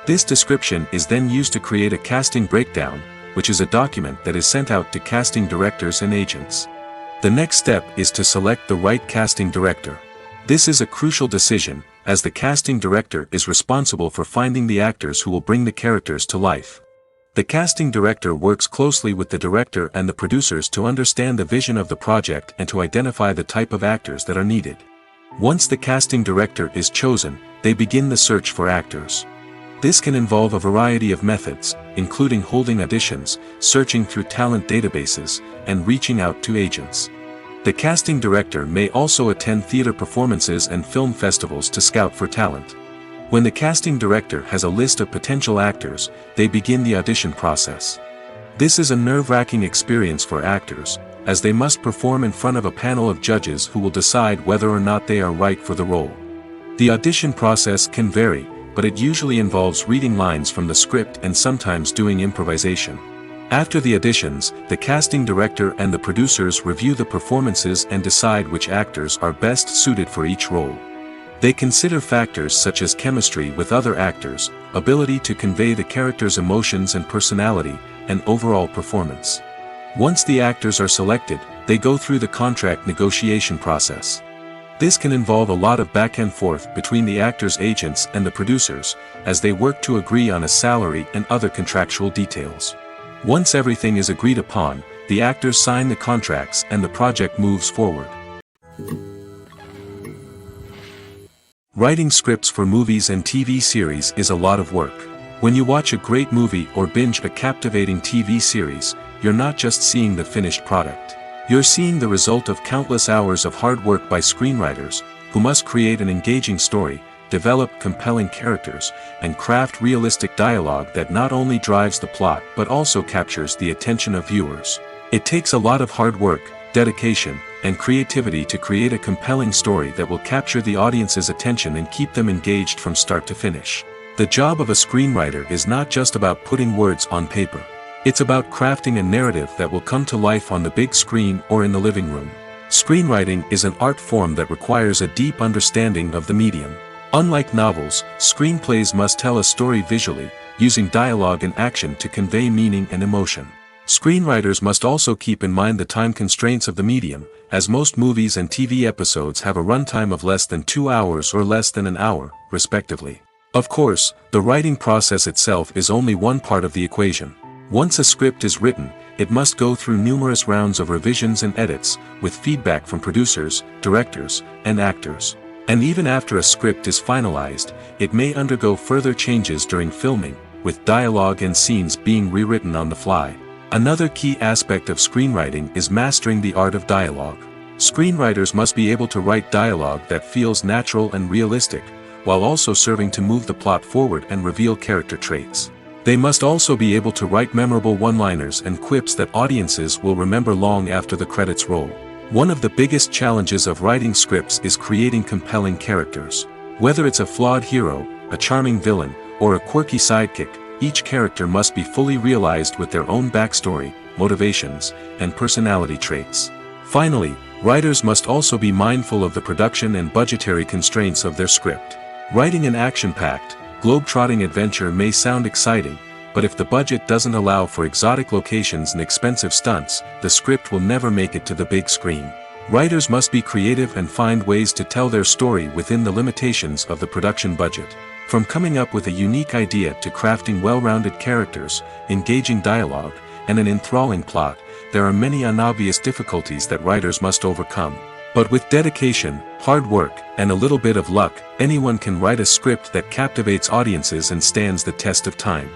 This description is then used to create a casting breakdown, which is a document that is sent out to casting directors and agents. The next step is to select the right casting director. This is a crucial decision, as the casting director is responsible for finding the actors who will bring the characters to life. The casting director works closely with the director and the producers to understand the vision of the project and to identify the type of actors that are needed. Once the casting director is chosen, they begin the search for actors. This can involve a variety of methods, including holding auditions, searching through talent databases, and reaching out to agents. The casting director may also attend theater performances and film festivals to scout for talent. When the casting director has a list of potential actors, they begin the audition process. This is a nerve-wracking experience for actors, as they must perform in front of a panel of judges who will decide whether or not they are right for the role. The audition process can vary, but it usually involves reading lines from the script and sometimes doing improvisation. After the auditions, the casting director and the producers review the performances and decide which actors are best suited for each role. They consider factors such as chemistry with other actors, ability to convey the character's emotions and personality, and overall performance. Once the actors are selected, they go through the contract negotiation process. This can involve a lot of back and forth between the actors' agents and the producers, as they work to agree on a salary and other contractual details. Once everything is agreed upon, the actors sign the contracts and the project moves forward. Writing scripts for movies and TV series is a lot of work. When you watch a great movie or binge a captivating TV series, you're not just seeing the finished product. You're seeing the result of countless hours of hard work by screenwriters, who must create an engaging story, develop compelling characters, and craft realistic dialogue that not only drives the plot but also captures the attention of viewers. It takes a lot of hard work, dedication, and creativity to create a compelling story that will capture the audience's attention and keep them engaged from start to finish. The job of a screenwriter is not just about putting words on paper. It's about crafting a narrative that will come to life on the big screen or in the living room. Screenwriting is an art form that requires a deep understanding of the medium. Unlike novels, screenplays must tell a story visually, using dialogue and action to convey meaning and emotion. Screenwriters must also keep in mind the time constraints of the medium, as most movies and TV episodes have a runtime of less than 2 hours or less than an hour, respectively. Of course, the writing process itself is only one part of the equation. Once a script is written, it must go through numerous rounds of revisions and edits, with feedback from producers, directors, and actors. And even after a script is finalized, it may undergo further changes during filming, with dialogue and scenes being rewritten on the fly. Another key aspect of screenwriting is mastering the art of dialogue. Screenwriters must be able to write dialogue that feels natural and realistic, while also serving to move the plot forward and reveal character traits. They must also be able to write memorable one-liners and quips that audiences will remember long after the credits roll. One of the biggest challenges of writing scripts is creating compelling characters. Whether it's a flawed hero, a charming villain, or a quirky sidekick, each character must be fully realized with their own backstory, motivations, and personality traits. Finally, writers must also be mindful of the production and budgetary constraints of their script. Writing an action-packed, globe-trotting adventure may sound exciting, but if the budget doesn't allow for exotic locations and expensive stunts, the script will never make it to the big screen. Writers must be creative and find ways to tell their story within the limitations of the production budget. From coming up with a unique idea to crafting well-rounded characters, engaging dialogue, and an enthralling plot, there are many unobvious difficulties that writers must overcome. But with dedication, hard work, and a little bit of luck, anyone can write a script that captivates audiences and stands the test of time.